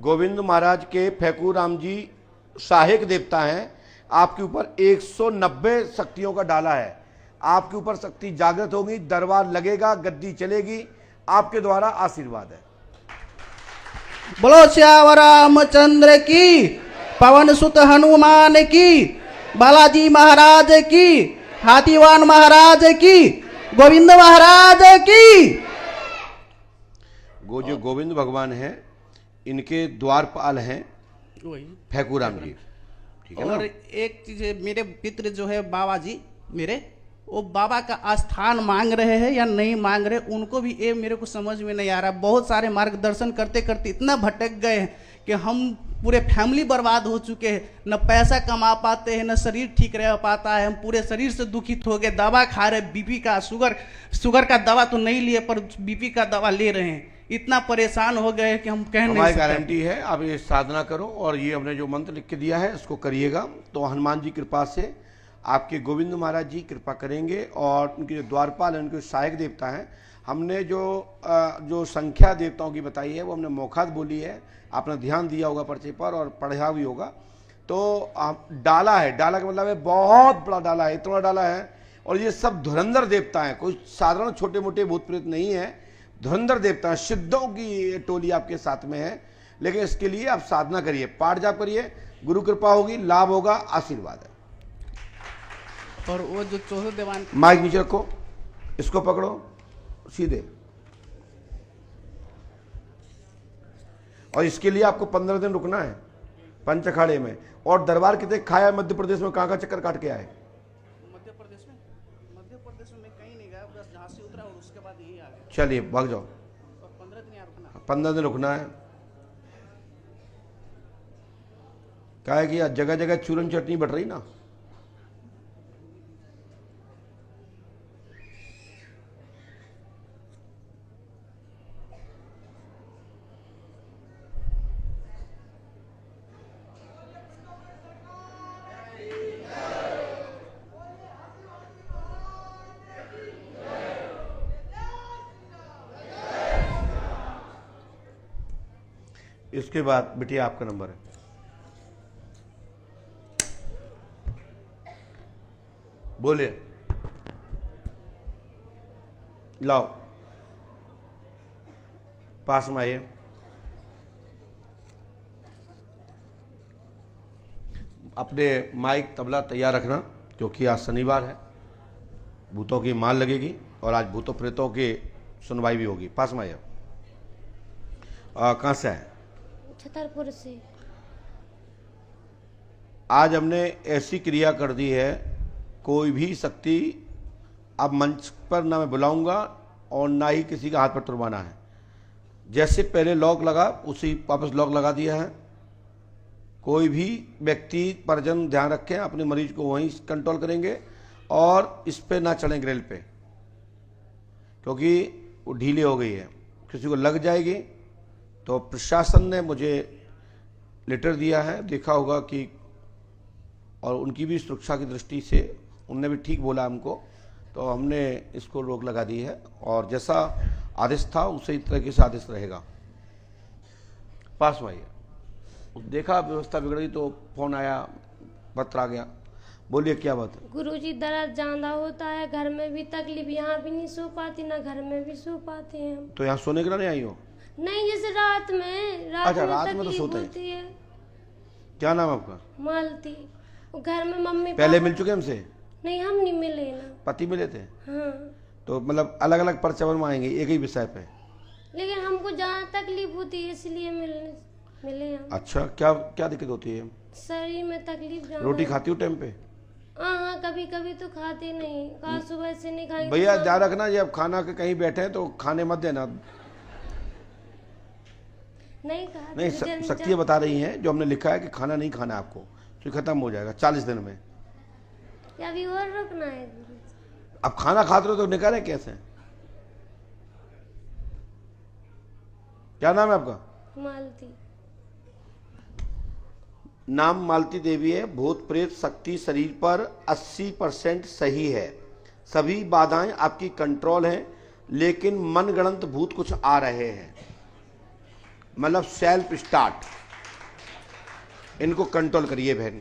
गोविंद महाराज के फेकूराम जी सहायक देवता हैं। आपके ऊपर 190 शक्तियों का डाला है। आपके ऊपर शक्ति जागृत होगी, दरबार लगेगा, गद्दी चलेगी, आपके द्वारा आशीर्वाद है। बोलो श्याम रामचंद्र की, पवन सुत हनुमान की, बालाजी महाराज की, हाथीवान महाराज की, गोविंद महाराज की। जो गोविंद भगवान हैं, इनके द्वारपाल हैं फेकूराम जी, ठीक है ना? और एक चीज, मेरे पितृ जो है बाबा जी मेरे, वो बाबा का स्थान मांग रहे हैं या नहीं मांग रहे, उनको भी ये मेरे को समझ में नहीं आ रहा। बहुत सारे मार्गदर्शन करते करते इतना भटक गए हैं कि हम पूरे फैमिली बर्बाद हो चुके हैं। न पैसा कमा पाते हैं, न शरीर ठीक रह पाता है। हम पूरे शरीर से दुखित हो गए। दवा खा रहे, बीपी का, शुगर का दवा तो नहीं लिए, पर बीपी का दवा ले रहे हैं। इतना परेशान हो गए कि हम कह नहीं सकते। गारंटी है, आप ये साधना करो, और ये हमने जो मंत्र लिख के दिया है इसको करिएगा, तो हनुमान जी कृपा से आपके गोविंद महाराज जी कृपा करेंगे। और उनके जो द्वारपाल हैं, उनके सहायक देवता हैं। हमने जो संख्या देवताओं की बताई है, वो हमने मौखात बोली है, आपने ध्यान दिया होगा पर्चे पर और पढ़ा भी होगा। तो डाला है, डाला का मतलब है बहुत बड़ा डाला है, इतना डाला है। और ये सब धुरंधर देवता हैं, कोई साधारण छोटे मोटे भूत प्रेत नहीं है, धुरंधर देवता है। सिद्धों की टोली आपके साथ में है। लेकिन इसके लिए आप साधना करिए, पाठ जाप करिए, गुरु कृपा होगी, लाभ होगा, आशीर्वाद है। और वो जो 14 देवान, माइक नीचे रखो, इसको पकड़ो सीधे, और इसके लिए आपको 15 दिन रुकना है पंच अखाड़े में। और दरबार कितने खाया है मध्य प्रदेश में? कहाँ का चक्कर काट के आए? मध्य प्रदेश में मैं कहीं नहीं गया, बस जहाँ से उतरा और उसके बाद यही आ गया। चलिए भाग जाओ, 15 दिन यहाँ रुकना। 15 दिन रुकना है। क्या है कि जगह जगह चूरन चटनी बट रही ना। इसके बाद बिटिया आपका नंबर है। बोलिए। लाओ पास में आइए। अपने माइक तबला तैयार रखना क्योंकि आज शनिवार है, भूतों की माल लगेगी और आज भूतों प्रेतों की सुनवाई भी होगी। पास में आइए। कहाँ से आए? छतरपुर से। आज हमने ऐसी क्रिया कर दी है, कोई भी शक्ति अब मंच पर ना मैं बुलाऊंगा और ना ही किसी का हाथ पर तुड़वाना है। जैसे पहले लॉक लगा उसी वापस लॉक लगा दिया है। कोई भी व्यक्ति परिजन ध्यान रखें, अपने मरीज को वहीं कंट्रोल करेंगे और इस पे ना चढ़ें ग्रिल पे, क्योंकि वो ढीली हो गई है, किसी को लग जाएगी। तो प्रशासन ने मुझे लेटर दिया है, देखा होगा कि, और उनकी भी सुरक्षा की दृष्टि से उनने भी ठीक बोला हमको, तो हमने इसको रोक लगा दी है और जैसा आदेश था उसी तरीके से आदेश रहेगा। पास में आइए। देखा व्यवस्था बिगड़ गई तो फोन आया, पत्र आ गया। बोलिए क्या बात है? गुरुजी दर्द ज्यादा होता है, घर में भी तकलीफ, यहाँ भी नहीं सो पाती, ना घर में भी सो पाते हैं हम। तो यहाँ सोने के लिए नहीं आई हो? नहीं, जैसे रात में रात में तो सोते होती है। क्या नाम है आपका? मालती। घर में मम्मी पहले मिल चुके हमसे? नहीं, हम नहीं मिले ना। पति मिले थे? हाँ। तो मतलब अलग अलग परचवन में आएंगे एक ही विषय पे? लेकिन हमको जहाँ तकलीफ होती है इसलिए मिले हम। अच्छा, क्या क्या दिक्कत होती है? शरीर में तकलीफ। रोटी खाती हो टाइम पे? हाँ, कभी कभी तो खाते नहीं, कहा सुबह से नहीं खाएंगे। भैया ध्यान रखना, जब खाना के कहीं बैठे हैं तो खाने मत देना। नहीं कहा। नहीं, शक्तियाँ बता रही हैं जो हमने लिखा है कि खाना नहीं खाना आपको, तो खत्म हो जाएगा 40 दिन में। या अभी और रुकना है? अब खाना खाते रहो तो निकाले कैसे? क्या नाम है आपका? मालती। नाम मालती देवी है। भूत प्रेत शक्ति शरीर पर 80% सही है, सभी बाधाएं आपकी कंट्रोल हैं, लेकिन मनगढ़ंत भूत कुछ आ रहे हैं, मतलब सेल्फ स्टार्ट। इनको कंट्रोल करिए बहन,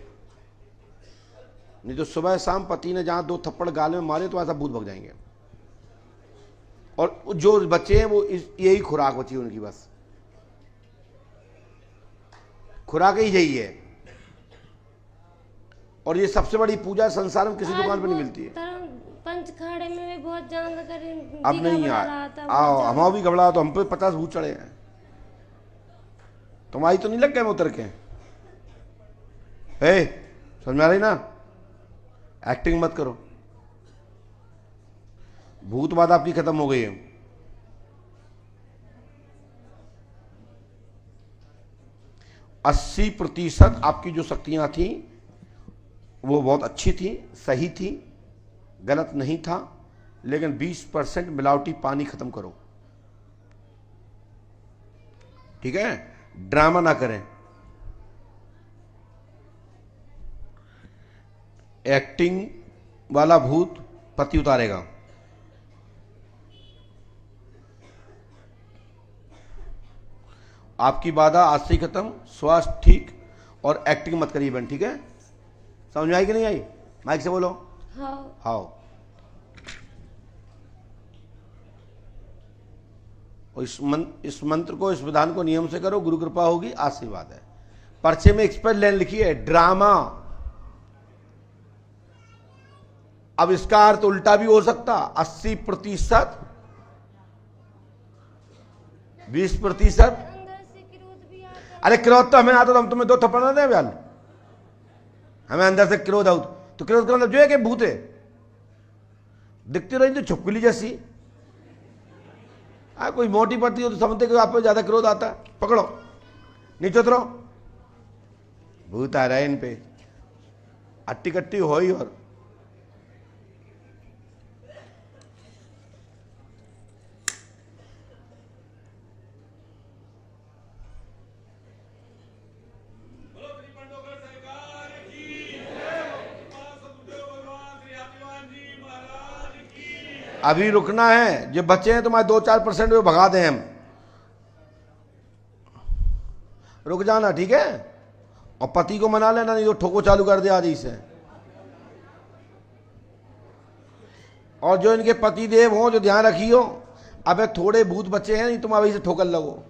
नहीं तो सुबह शाम पति ने जहां 2 थप्पड़ गाल में मारे तो ऐसा भूत भग जाएंगे। और जो बच्चे हैं वो यही खुराक बची उनकी, बस खुराक ही यही है। और ये सबसे बड़ी पूजा संसार में किसी दुकान पर नहीं मिलती है। पंचखाड़े में भी बहुत जान कर अब नहीं यार, आओ हम भी घबरा, तो हम पे 50 भूत चढ़े हैं। तुम्हारी तो नहीं लग गए उतर के? समझ में आ रही ना? एक्टिंग मत करो, भूतवाद आपकी खत्म हो गई है। अस्सी 80% आपकी जो शक्तियां थी वो बहुत अच्छी थी, सही थी, गलत नहीं था, लेकिन 20% मिलावटी पानी खत्म करो, ठीक है? ड्रामा ना करें। एक्टिंग वाला भूत पति उतारेगा। आपकी बाधा आज से खत्म, स्वास्थ्य ठीक, और एक्टिंग मत करिए बहन, ठीक है? समझ में आई कि नहीं आई? माइक से बोलो। हाँ। हाँ। और इस मंत्र को, इस विधान को नियम से करो, गुरु कृपा होगी, आशीर्वाद है। पर्चे में एक्सपर्ट लाइन लिखी है, ड्रामा। अब इसका अर्थ उल्टा भी हो सकता, 80%, 20%। अरे क्रोध तो हमें आता तो हम तुम्हें 2 थप्पड़ ना दें बयान? हमें अंदर से क्रोध आउट, तो क्रोध का मतलब जो है कि भूत है, दिखती रही तो छुपकली जैसी। कोई मोटी पड़ती हो तो समझते कि आप पे ज्यादा क्रोध आता है, पकड़ो नीचे उतरो, भूत आ रहा है इन पे, अट्टी कट्टी हो ही। और अभी रुकना है, जो बच्चे हैं तुम्हारे 2-4% में भगा दें हम। रुक जाना, ठीक है। और पति को मना लेना, नहीं तो ठोको चालू कर दे आज ही से। और जो इनके पति देव हों, जो ध्यान रखियो, अबे थोड़े भूत बच्चे हैं, नहीं तुम अभी से ठोकर लगो,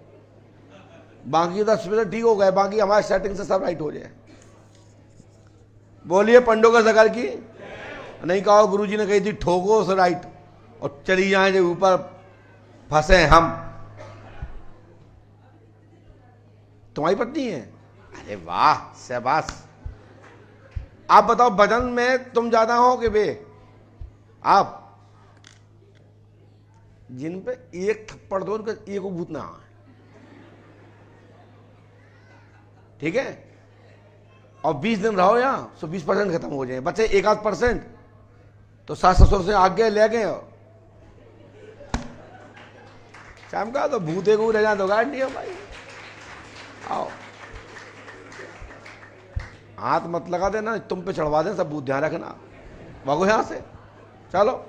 बाकी 10% ठीक हो गए, बाकी हमारे सेटिंग से सब राइट हो जाए। बोलिए पंडोकर सरकार की। नहीं कहो गुरुजी ने कही थी ठोको उसे राइट और चली जाए जो ऊपर फंसे हम। तुम्हारी पत्नी है? अरे वाह, शाबाश। आप बताओ वजन में तुम ज्यादा हो कि वे? आप जिन पे एक थप्पड़ दो, उनका एक भूत ना आए, ठीक है। और 20 दिन रहो यहाँ, तो 20% खत्म हो जाए, बच्चे 1-8%, तो सास ससुर से आगे ले गए। शाम का तो भूते को रह जाए तो गाड़ दिया भाई। आओ, हाथ मत लगा देना, तुम पे चढ़वा दें सब भूत, ध्यान रखना। भागो यहां से, चलो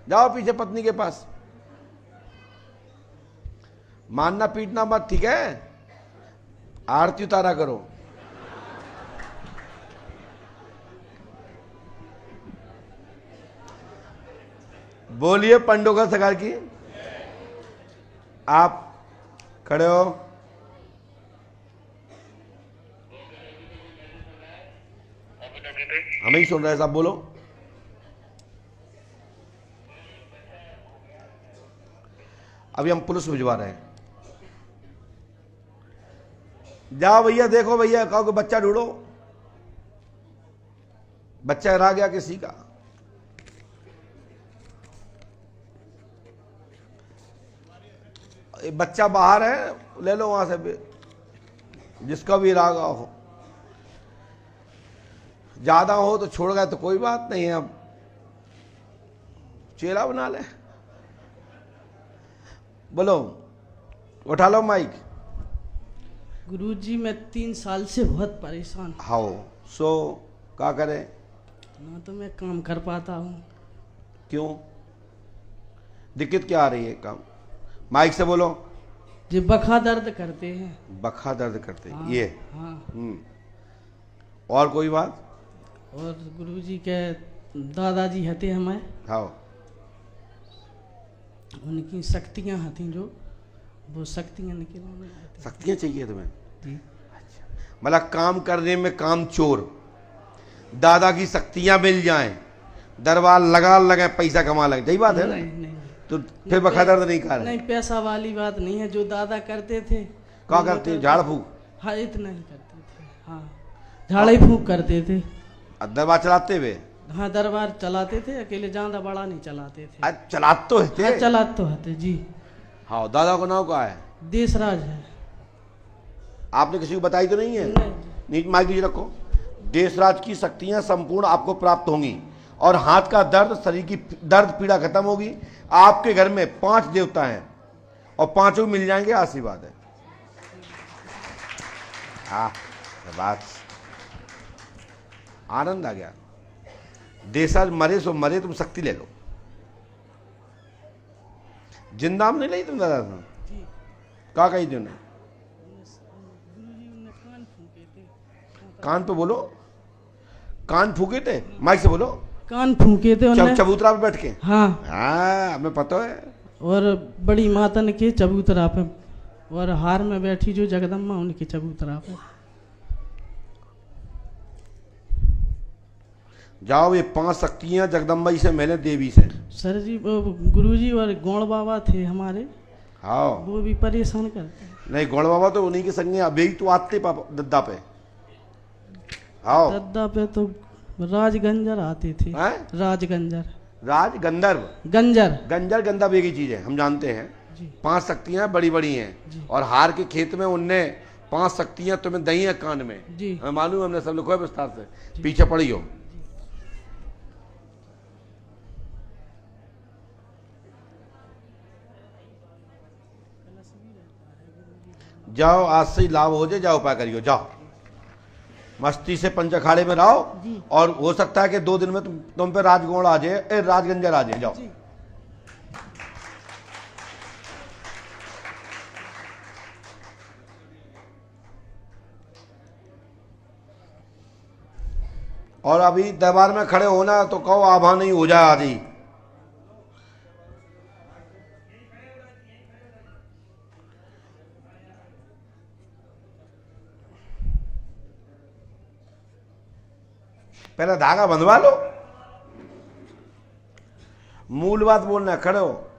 जाओ पीछे पत्नी के पास। मानना पीटना मत, ठीक है। आरती उतारा करो। बोलिए पंडोकर सरकार की। आप खड़े हो। हमें ही सुन रहे हैं साहब, बोलो। अभी हम पुलिस भिजवा रहे हैं। जाओ भैया, देखो भैया, कहो कि बच्चा ढूंढो, बच्चा रह गया किसी का। बच्चा बाहर है, ले लो वहां से भी, जिसका भी रागा हो। ज्यादा हो तो छोड़ गए तो कोई बात नहीं है, अब चेला बना ले। बोलो, उठा लो माइक। गुरुजी, मैं 3 साल से बहुत परेशान। हाओ, सो क्या करे? ना तो मैं काम कर पाता हूँ। क्यों? दिक्कत क्या आ रही है? काम माइक से बोलो। जी, बखा दर्द करते हैं। बखा दर्द करते हैं? हाँ, ये हाँ। और कोई बात? और गुरुजी के दादाजी हते हमें। हाँ। उनकी शक्तियाँ हती, जो वो शक्तियाँ निकल। शक्तियाँ चाहिए तुम्हें? जी। अच्छा, मतलब काम करने में काम चोर। दादा की शक्तियाँ मिल जाएं, दरबार लगा लगे, पैसा कमा लगे, यही बात है ना? नहीं, तो फिर बखा दर्द नहीं कर रहे? नहीं, पैसा वाली बात नहीं है। जो दादा करते थे। क्या करते? झाड़ फूक? हाँ, इतना ही करते थे। हाँ, झाड़ फूक करते थे। दरबार चलाते हुए? हाँ, दरबार चलाते थे, अकेले ज्यादा बड़ा नहीं चलाते थे। चलाते तो थे? हाँ, चलाते तो हते जी। हाँ, दादा का नाम क्या है? देशराज है। आपने किसी को बताई तो नहीं है? नहीं, माइक दीजिए, रखो। देशराज की शक्तियां संपूर्ण आपको प्राप्त होंगी और हाथ का दर्द, शरीर की दर्द पीड़ा खत्म होगी। आपके घर में 5 देवता हैं और 5 मिल जाएंगे, आशीर्वाद है। हाँ, बात आनंद आ गया। देशराज मरे सो मरे, तुम शक्ति ले लो। जिंदा नहीं ली तुम दादा से? क्या कही थी उन्हें? कान पे बोलो। कान फूके थे? माइक से बोलो। कान फूके थे उन्हें। चबूतरा पे बैठ के? हाँ, हमें पता है। और बड़ी मातन के चबूतरा पे, और हार में बैठी जो जगदम्बा, उनके चबूतरा पे। जाओ, ये 5 शक्तियां जगदम्बा जी से मिले, देवी से। सर जी, वो गुरुजी और गौड़ बाबा थे हमारे। हाँ, वो भी परेशान करते। नहीं, गौड़ बाबा तो उन्हीं के संग अभी तो आते दद्दा पे। हाँ, दद्दा पे तो राजगंजर आते थे। राजगंजर, राज गंधर्व, गंजर, गंजर गंधर्व एक ही चीज है, हम जानते हैं। 5 शक्तियां बड़ी बड़ी हैं, और हार के खेत में उनने 5 शक्तियां तुम्हें दई है कान में। हमें मालूम है, हमने सब लिखो है विस्तार से, पीछे पड़ी हो। जाओ, आज से ही लाभ हो जाए, जाओ उपाय करियो, जाओ मस्ती से पंच अखाड़े में रहो। और हो सकता है कि 2 दिन में तुम पे राजगौड़ आ जाए, राजगंजर आ जाए। जाओ। और अभी दरबार में खड़े होना तो कहो आभा नहीं हो जाए आदि। पहले धागा बंधवा लो, मूल बात बोलना, खड़े हो,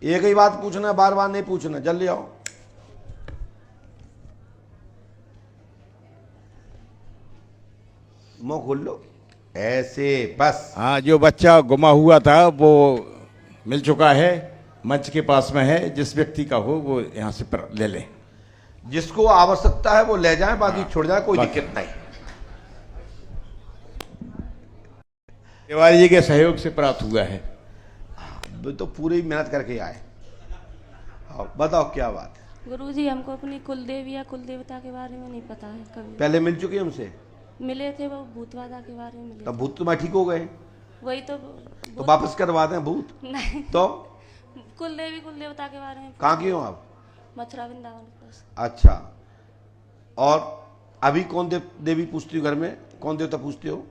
एक ही बात पूछना, बार बार नहीं पूछना, जल्दी आओ। मुंह खोल लो ऐसे बस। हाँ, जो बच्चा गुमा हुआ था वो मिल चुका है, मंच के पास में है, जिस व्यक्ति का हो वो यहाँ से ले ले। जिसको आवश्यकता है वो ले जाए, बाकी छोड़ जाए, कोई दिक्कत नहीं। तिवारी जी के सहयोग से प्राप्त हुआ है। तो पूरी मेहनत करके आए। बताओ क्या बात है। गुरुजी, हमको अपनी कुल देवी या कुल देवता के बारे में नहीं पता है कभी। पहले मिल चुके हमसे? मिले थे, वो भूतवादा के बारे में मिले। तब भूत तुम्हारे ठीक हो गए? वही तो वापस करवा दें भूत? नहीं तो कुल देवी कुल देवता के बारे में। कहाँ की हो आप? मथुरा वृंदावन पास। अच्छा, और अभी कौन देवी पूछती हो घर में, कौन देवता पूछते हो?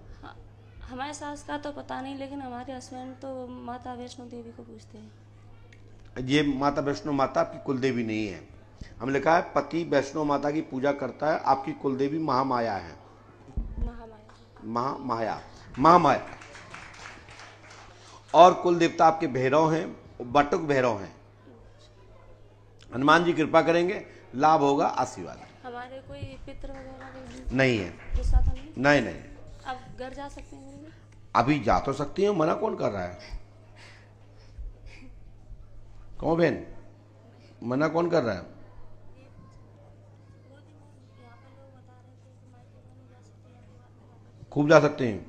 हमारे सास का तो पता नहीं, लेकिन हमारे हस्बैंड तो माता वैष्णो देवी को पूछते हैं। ये माता वैष्णो माता आपकी कुल देवी नहीं है। हम लिखा है पति वैष्णो माता की पूजा करता है, आपकी कुल देवी महामाया है। महामाया। और कुल देवता आपके भैरव हैं, बटुक भैरव हैं। हनुमान जी कृपा करेंगे, लाभ होगा, आशीर्वाद। हमारे कोई पितृ वगैरह नहीं है? नहीं। अब घर जा सकते हैं? अभी जा तो सकती हैं, मना कौन कर रहा है? कौन बहन, मना कौन कर रहा है? खूब जा सकते हैं।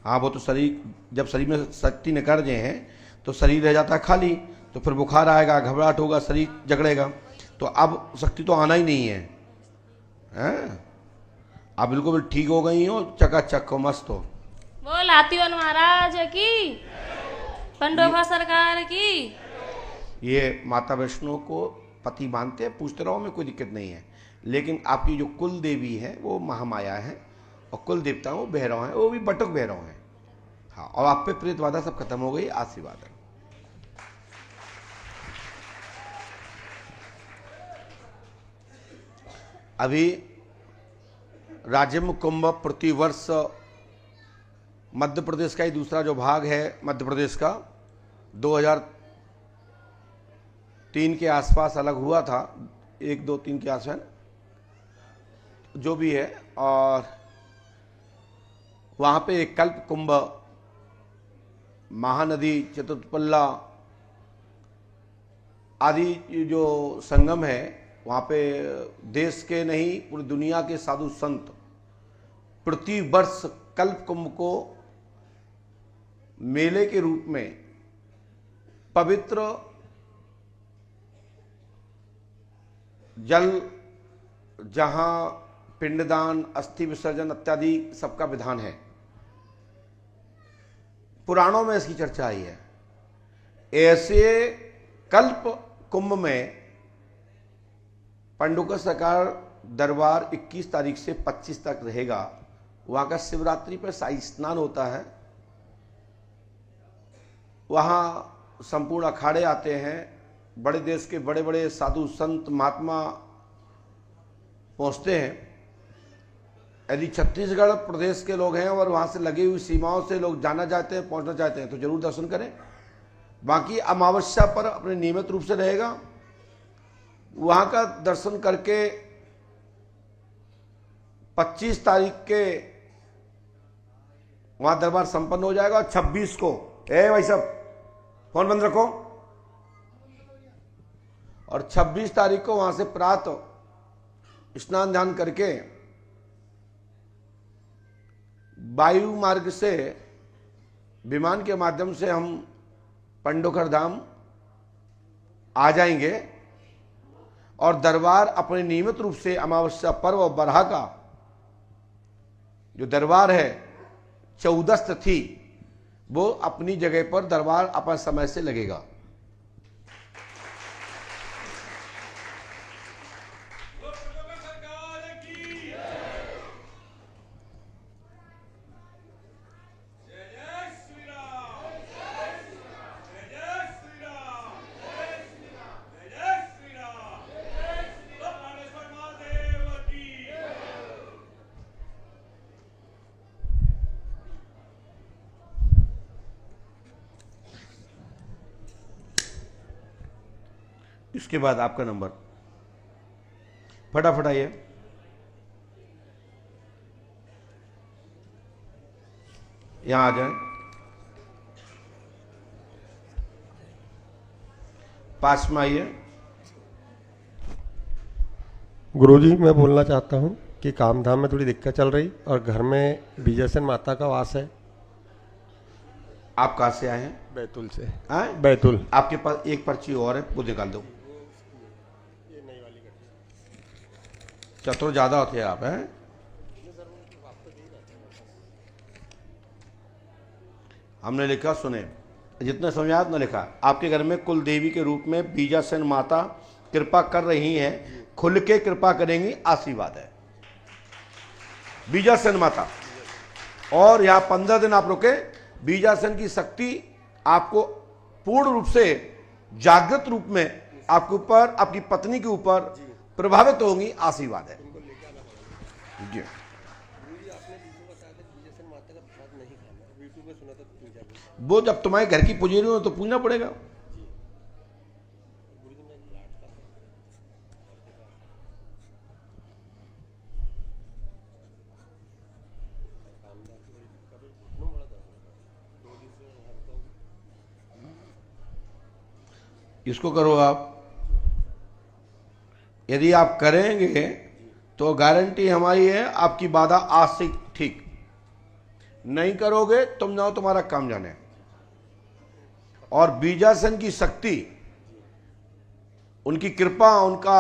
हाँ, वो तो शरीर, जब शरीर में शक्ति निकल जाए हैं तो शरीर रह जाता है खाली, तो फिर बुखार आएगा, घबराहट होगा, शरीर जगड़ेगा। तो अब शक्ति तो आना ही नहीं है, हैं? आप बिल्कुल ठीक हो गई हो, चकाचक हो, मस्त हो। बोल हाथीवन महाराज की, पंडोबा सरकार की। ये माता वैष्णो को पति मानते हैं, पूछते रहो, में कोई दिक्कत नहीं है। लेकिन आपकी जो कुल देवी है वो महामाया है, और कुल देवता वो भैरव हैं, वो भी बटुक भैरव हैं। हाँ, और आप पे प्रेत बाधा सब खत्म हो गई, आशीर्वाद है। अभी राज्यम कुंभ प्रतिवर्ष मध्य प्रदेश का ही दूसरा जो भाग है, मध्य प्रदेश का 2003 के आसपास अलग हुआ था, 1, 2, 3 के आसपास जो भी है। और वहाँ पे एक कल्प कुंभ, महानदी, चतुर्पल्ला आदि जो संगम है, वहाँ पे देश के नहीं पूरी दुनिया के साधु संत प्रति वर्ष कल्प कुंभ को मेले के रूप में पवित्र जल, जहाँ पिंडदान, अस्थि विसर्जन इत्यादि सबका विधान है। पुराणों में इसकी चर्चा आई है। ऐसे कल्प कुंभ में पंडुका सरकार दरबार 21 तारीख से 25 तक रहेगा। वहाँ का शिवरात्रि पर शाही स्नान होता है। वहाँ संपूर्ण अखाड़े आते हैं, बड़े देश के बड़े बड़े साधु संत महात्मा पहुँचते हैं। यदि छत्तीसगढ़ प्रदेश के लोग हैं और वहाँ से लगी हुई सीमाओं से लोग जाना चाहते हैं, पहुँचना चाहते हैं, तो जरूर दर्शन करें। बाकी अमावस्या पर अपने नियमित रूप से रहेगा। वहाँ का दर्शन करके 25 तारीख के वहाँ दरबार संपन्न हो जाएगा। और 26 को भाई साहब फोन बंद रखो। और 26 तारीख को वहाँ से प्रातः स्नान ध्यान करके वायु मार्ग से विमान के माध्यम से हम पंडोखर धाम आ जाएंगे। और दरबार अपने नियमित रूप से अमावस्या पर्व और बरहा का जो दरबार है 14 तिथि, वो अपनी जगह पर दरबार अपने समय से लगेगा। इसके बाद आपका नंबर, फटाफट आइए। यहां आ जाए, पास में आइए। गुरुजी, मैं बोलना चाहता हूँ कि काम धाम में थोड़ी दिक्कत चल रही और घर में बीजासन माता का वास है। आप कहाँ से आए हैं? बैतूल से। आए? बैतूल। आपके पास एक पर्ची और है, वो निकाल दो। चतुर ज्यादा होते हैं आप, हैं? हमने लिखा, सुने, जितना समझाया उतना लिखा। आपके घर में कुल देवी के रूप में बीजासन माता कृपा कर रही हैं, खुल के कृपा करेंगी, आशीर्वाद है बीजासन माता। और यहां 15 दिन आप रुके, बीजासन की शक्ति आपको पूर्ण रूप से जागृत रूप में आपके ऊपर, आपकी पत्नी के ऊपर प्रभावित होंगी, आशीर्वाद है जी। वो जब तुम्हारे घर की पुजारी हो तो पूजना पड़ेगा। इसको करो आप। यदि आप करेंगे तो गारंटी हमारी है आपकी बाधा आज से ठीक। नहीं करोगे तुम जाओ, तुम्हारा काम जाने। और बीजासन की शक्ति, उनकी कृपा, उनका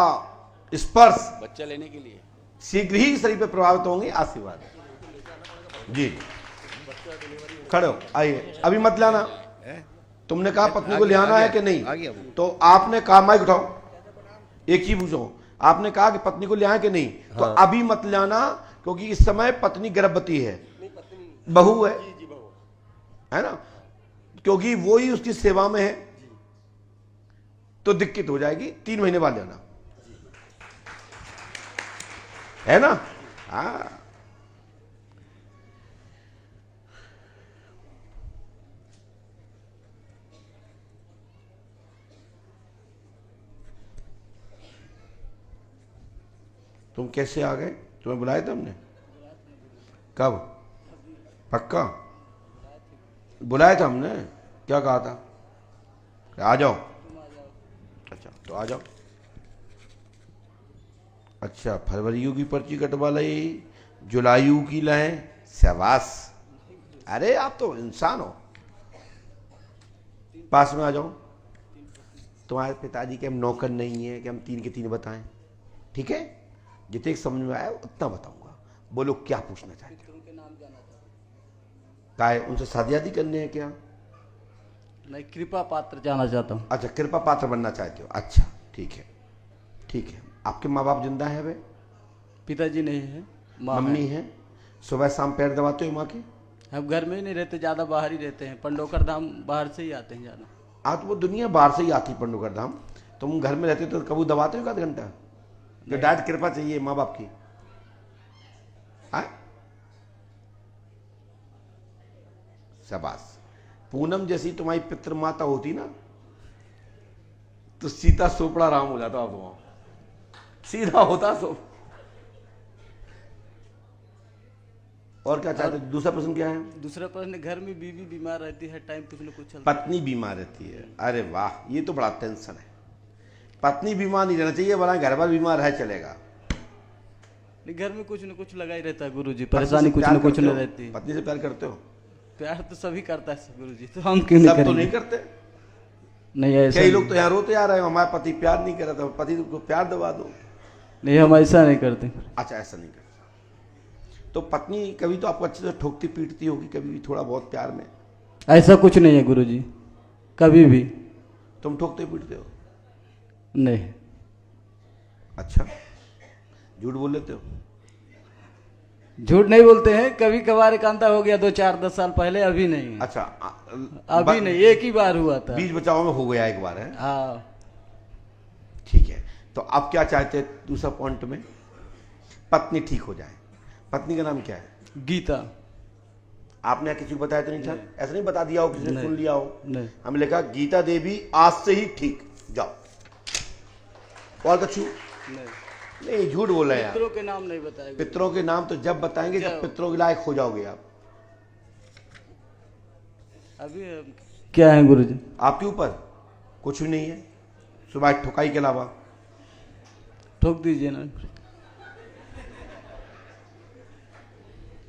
स्पर्श बच्चा लेने के लिए शीघ्र ही शरीर पे प्रभावित होंगे, आशीर्वाद जी। खड़े हो, आइए। अभी मत लाना, तुमने कहा पत्नी को ले आना है कि नहीं? तो आपने कहा, माइक उठाओ, एक चीज पूछो, आपने कहा कि पत्नी को ले आए कि नहीं? तो अभी मत लाना, क्योंकि इस समय पत्नी गर्भवती है, बहू है ना, क्योंकि वो ही उसकी सेवा में है, तो दिक्कत हो जाएगी। 3 महीने बाद जाना, है ना? हाँ, तुम कैसे आ गए? तुम्हें बुलाया था हमने? कब? पक्का बुलाया था हमने? क्या कहा था? आ जाओ। अच्छा, तो आ जाओ। अच्छा, फरवरियों की पर्ची कटवा लाई, जुलाइयों की लाए, शाबाश। अरे आप तो इंसान हो। पास में आ जाओ। तुम्हारे पिताजी के हम नौकर नहीं है कि हम 3 के 3 बताएं, ठीक है? जितने समझ में आया उतना बताऊंगा। बोलो क्या पूछना चाहते हो? काय उनसे शादी आदि करने हैं क्या? नहीं, कृपा पात्र जाना चाहता हूँ। अच्छा, कृपा पात्र बनना चाहते हो। अच्छा, ठीक है, ठीक है। आपके माँ बाप जिंदा है? वे पिताजी नहीं है, मम्मी है। सुबह शाम पैर दबाते हो माँ के? हम घर में ही नहीं रहते, ज्यादा बाहर ही रहते हैं। पंडोकर धाम बाहर से ही आते हैं जाना। तो वो दुनिया बाहर से ही आती पंडोकर धाम। तुम घर में रहते तो कभी दबाते हो? 1 घंटा? जो डायरेक्ट कृपा चाहिए माँ बाप की। शाबाश। पूनम जैसी तुम्हारी पितृ माता होती ना, तो सीता सोपड़ा राम हो जाता। अब सीधा होता सो। और क्या चाहते? दूसरा प्रश्न क्या है? दूसरा प्रश्न, घर में बीवी बीमार रहती है, टाइम कुछ न कुछ चलता है। पत्नी बीमार रहती है? अरे वाह, ये तो बड़ा टेंशन है। पत्नी बीमार नहीं रहना चाहिए, बड़ा घर पर बीमार है चलेगा। घर में कुछ न कुछ लगा ही रहता है गुरुजी, परेशानी कुछ न कुछ नहीं रहती। पत्नी से प्यार करते हो? प्यार तो सभी करता है गुरुजी, तो हम क्यों नहीं करेंगे? सब तो नहीं करते। नहीं, ऐसा कई लोग तो यहाँ रोते आ रहे हैं, हमारा पति प्यार नहीं कर रहा था। पति को प्यार दबा दो। नहीं, हम ऐसा नहीं करते। अच्छा, ऐसा नहीं करते। तो पत्नी कभी तो आपको अच्छे से ठोकती पीटती होगी, कभी भी थोड़ा बहुत प्यार में? ऐसा कुछ नहीं है गुरुजी, कभी भी। तुम ठोकते पीटते हो? नहीं। अच्छा, झूठ बोल लेते हो? झूठ नहीं बोलते हैं, कभी कभार कांता हो गया 2-4-10 साल पहले, अभी नहीं। अच्छा, अभी नहीं, एक ही बार हुआ था। बीच बचाव में हो गया एक बार, है? हाँ, ठीक है। तो आप क्या चाहते हैं दूसरा पॉइंट में? पत्नी ठीक हो जाए। पत्नी का नाम क्या है? गीता। आपने किसी को बताया तो नहीं था? ऐसा नहीं बता दिया हो, किसी ने सुन लिया हो? नहीं। हमने लिखा गीता देवी आज से ही ठीक। जाओ, और कछु नहीं, झूठ बोल रहे हैं पितरों यार। के नाम नहीं बताए। पितरों के नाम तो जब बताएंगे जब पितरों के लायक हो जाओगे आप। अभी क्या है गुरुजी? आपके ऊपर कुछ भी नहीं है, सुबह ठुकाई के अलावा। ठोक दीजिए ना।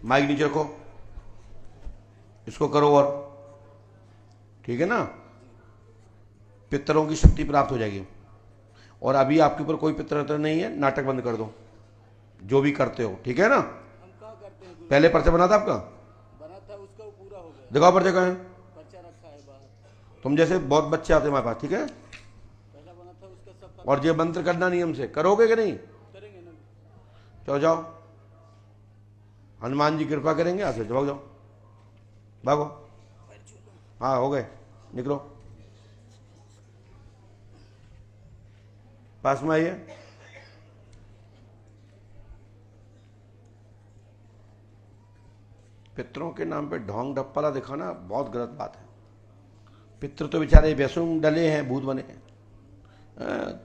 माइक नीचे रखो, इसको करो और, ठीक है ना। पितरों की शक्ति प्राप्त हो जाएगी। और अभी आपके ऊपर कोई पितर नहीं है, नाटक बंद कर दो जो भी करते हो, ठीक है ना। पहले पर्चा बना था आपका? बना था, उसका पूरा हो गया। दिखाओ पर्चा कहाँ है? पर्चा रखा है बाहर। तुम जैसे बहुत बच्चे आते हैं हमारे पास, ठीक है। पहला बना था उसका सब। और ये मंत्र करना नियम से करोगे कि नहीं? करेंगे ना। चलो जाओ, हनुमान जी कृपा करेंगे। आज से भाग जाओ, भागो। हाँ हो गए, निकलो। पास में आइए। पितरों के नाम पे ढोंग ढप्पला दिखाना बहुत गलत बात है। पितर तो बेचारे वैसुम डले हैं, भूत बने हैं,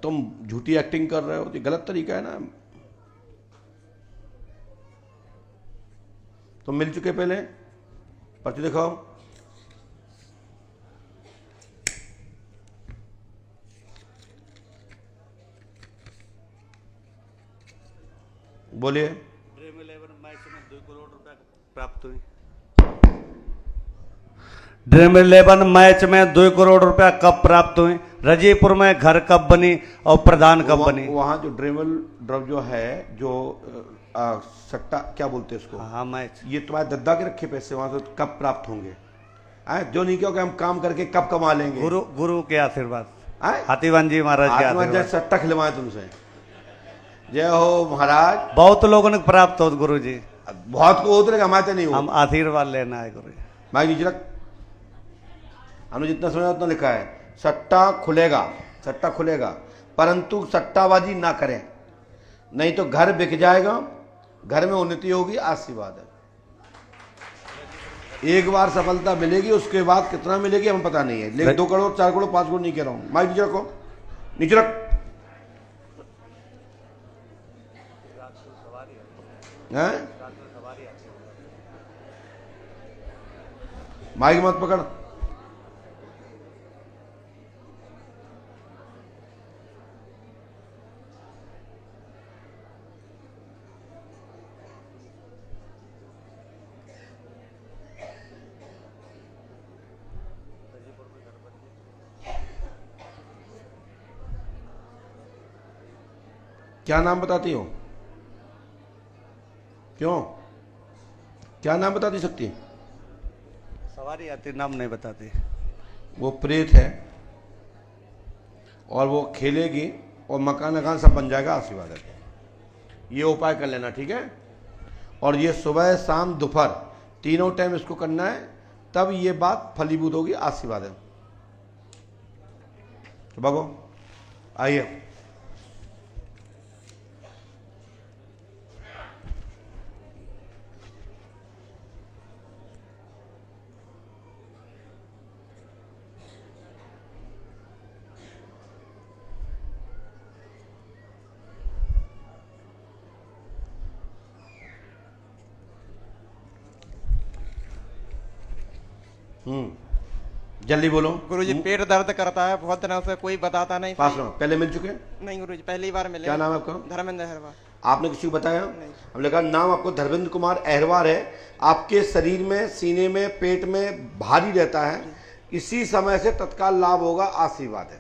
तुम झूठी एक्टिंग कर रहे हो, तो गलत तरीका है ना। तुम मिल चुके पहले, पर्ची दिखाओ। बोलिए। ड्रीम 11 मैच में 2 करोड़ रुपए प्राप्त हुई। ड्रीम 11 मैच में 2 करोड़ रुपया कब प्राप्त हुई? रजीपुर में घर कब बनी और प्रधान कब बनी? वहां जो ड्रब जो है, जो सट्टा क्या बोलते हैं उसको, हाँ मैच, ये तुम्हारे दद्दा के रखे पैसे वहां से कब प्राप्त होंगे? जो नहीं क्योंकि हम काम करके कब कमा लेंगे? गुरु के आशीर्वाद, हाथीवान जी महाराज के आशीर्वाद। सट्टा खिलवाए तुमसे। जय हो महाराज। बहुत लोगों ने प्राप्त हो गुरु जी। बहुत को उतरेगा, हमारे नहीं हो। हम आशीर्वाद लेना है गुरु जी। भाई नीचे रख, हमने जितना सुना उतना लिखा है। सट्टा खुलेगा, सट्टा खुलेगा, परंतु सट्टाबाजी ना करें, नहीं तो घर बिक जाएगा, घर में उन्नति होगी। आशीर्वाद है, एक बार सफलता मिलेगी, उसके बाद कितना मिलेगी हमें पता नहीं है, लेकिन 2 करोड़ 4 करोड़ 5 करोड़ नहीं कह रहा हूं। माइक नीचे रखो, नीचे रख। माइक मत पकड़। क्या नाम बताती हो? क्यों, क्या नाम बताती सकती? सवारी आती, नाम नहीं बताती। वो प्रेत है और वो खेलेगी और मकान सब बन जाएगा। आशीर्वाद है, ये उपाय कर लेना, ठीक है। और ये सुबह शाम दोपहर तीनों टाइम इसको करना है, तब ये बात फलीभूत होगी। आशीर्वाद है। तो भागो, आइए। जल्दी बोलो। गुरुजी पेट दर्द करता है बहुत दिनों से, कोई बताता नहीं। पास में पहले मिल चुके? नहीं गुरुजी, पहली बार मिले। क्या नाम है आपका? धर्मेंद्र अहरवार। आपने किसी को बताया? हमने कहा नाम आपको धर्मेंद्र कुमार अहरवार है। आपके शरीर में, सीने में, पेट में भारी रहता है, इसी समय से तत्काल लाभ होगा। आशीर्वाद है।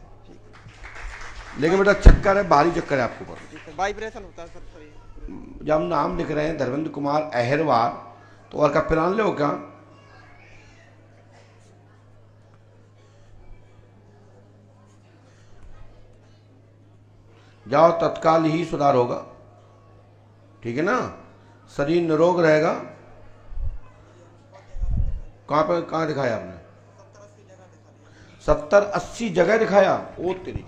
लेकिन बेटा चक्कर है, भारी चक्कर है आपके ऊपर, वाइब्रेशन होता है सर। जब हम नाम लिख रहे हैं धर्मेंद्र कुमार अहरवार, तो और का पिरान ले हो क्या? जाओ, तत्काल ही सुधार होगा, ठीक है ना। शरीर निरोग रहेगा। कहां पर, कहां दिखाया आपने? 70-80 जगह दिखाया। ओ तेरी,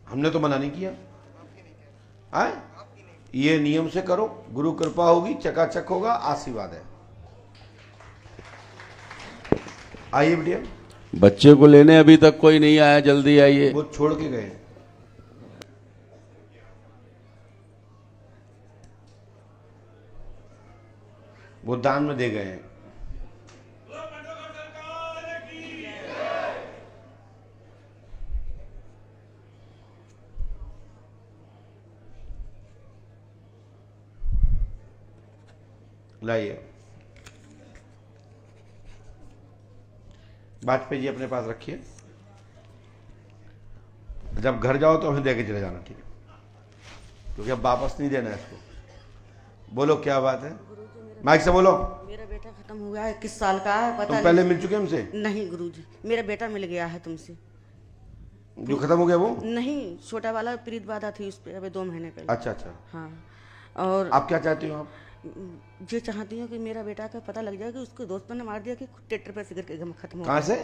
हमने तो मना नहीं किया। आए, ये नियम से करो, गुरु कृपा होगी, चकाचक होगा। आशीर्वाद है। आइए बेटिया। बच्चे को लेने अभी तक कोई नहीं आया, जल्दी आइए। वो छोड़ के गए। वो दान में दे गए हैं। लाइए, वाजपेयी जी अपने पास रखिए, जब घर जाओ तो हमें देके चले जाना, ठीक है? क्योंकि अब वापस नहीं देना है इसको। बोलो क्या बात है, माइक से बोलो। मेरा बेटा खत्म हो गया है, 21 साल का है, पता तुम पहले मिल चुके हमसे? नहीं गुरुजी, मेरा बेटा मिल गया है तुमसे। जो खत्म हो गया वो? नहीं, छोटा वाला प्रीत बाधा थी उस पे, अभी 2 महीने पहले। अच्छा अच्छा। हाँ, और आप क्या चाहती हो? आप ये चाहती हूँ कि मेरा बेटा का पता लग जाए कि उसको दोस्त ने मार दिया कि ट्रैक्टर पे से गिर के खत्म हो गया। कहाँ से?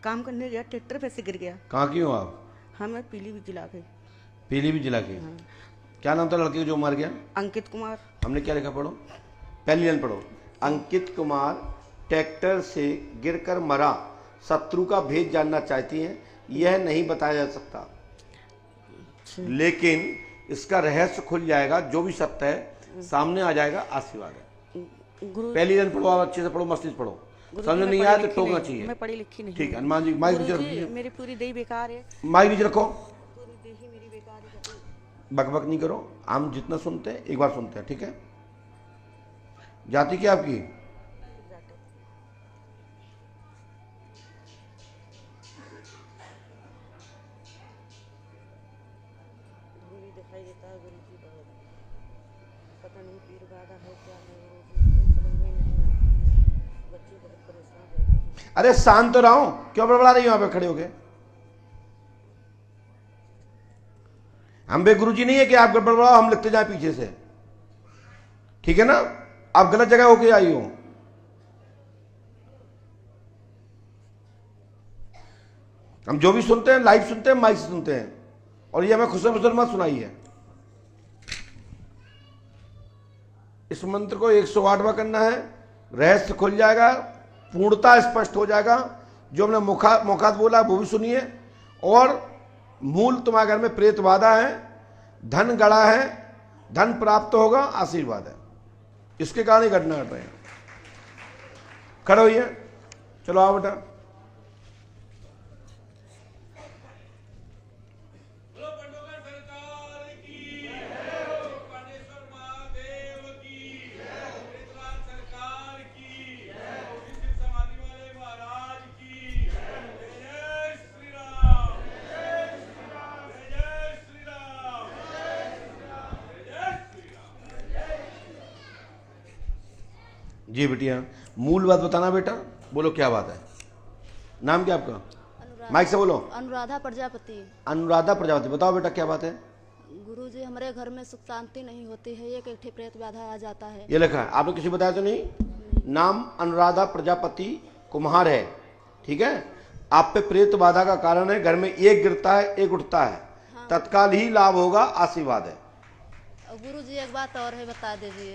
काम करने गया, ट्रैक्टर पे से गिर गया। कहाँ की हो आप? हाँ, मैं पीलीभीत जिला के। पीलीभीत जिला के? हाँ। क्या नाम था लड़के जो मार गया? अंकित कुमार। हमने क्या लिखा, पढ़ो, पहली लाइन पढ़ो। अंकित कुमार ट्रैक्टर से गिरकर मरा, शत्रु का भेद जानना चाहती हैं, यह नहीं बताया जा सकता, लेकिन इसका रहस्य खुल जाएगा, जो भी सत्य है सामने आ जाएगा, आशीर्वाद है। पहली लाइन पढ़ो, आप अच्छे से पढ़ो, मस्ती से पढ़ो, समझ नहीं आया तो टोकना चाहिए। मैं पढ़ी लिखी नहीं। ठीक है, हनुमान जी माइक नीचे रखिए। मेरी पूरी देही बेकार है। माइक नीचे रखो, पूरी देही मेरी बेकार है। बकबक नहीं करो, हम जितना सुनते हैं एक बार सुनते हैं, ठीक है? जाति क्या आपकी? दिखाई देता है गुरुजी, पता नहीं पीर बाधा है क्या है, समझ में नहीं आता, बच्चे बहुत परेशान रहते हैं। अरे शांत तो रहो, क्यों बड़बड़ा रही हो यहाँ पे खड़े होके? हम बे गुरुजी नहीं है कि आप बड़बड़ाओ, हम लिखते जाए पीछे से, ठीक है ना? आप गलत जगह होके आई हो। हम जो भी सुनते हैं लाइव सुनते हैं, माइक से सुनते हैं, और ये हमें खुशर मत सुनाई है। इस मंत्र को 108वां करना है, रहस्य खुल जाएगा, पूर्णता स्पष्ट हो जाएगा। जो हमने मुखात बोला वो भी सुनिए, और मूल तुम्हारे घर में प्रेत बाधा है, धन गड़ा है, धन प्राप्त होगा, आशीर्वाद है, इसके कारण ही घटना घट रहे हैं। खड़े होइए, चलो आओ बेटा। जी बेटिया, मूल बात बताना बेटा, बोलो क्या बात है? नाम क्या आपका? माइक से बोलो। अनुराधा प्रजापति। अनुराधा प्रजापति, बताओ बेटा क्या बात है? गुरुजी, हमारे घर में सुख शांति नहीं होती है, एक एकठी प्रेत बाधा आ जाता है। ये लिखा है, आपने किसी बताया तो नहीं? नाम अनुराधा प्रजापति कुम्हार है, ठीक है? आप पे प्रेत बाधा का कारण है, घर में एक गिरता है एक उठता है, हाँ। तत्काल ही लाभ होगा, आशीर्वाद है। गुरुजी एक बात और है, बता दीजिए।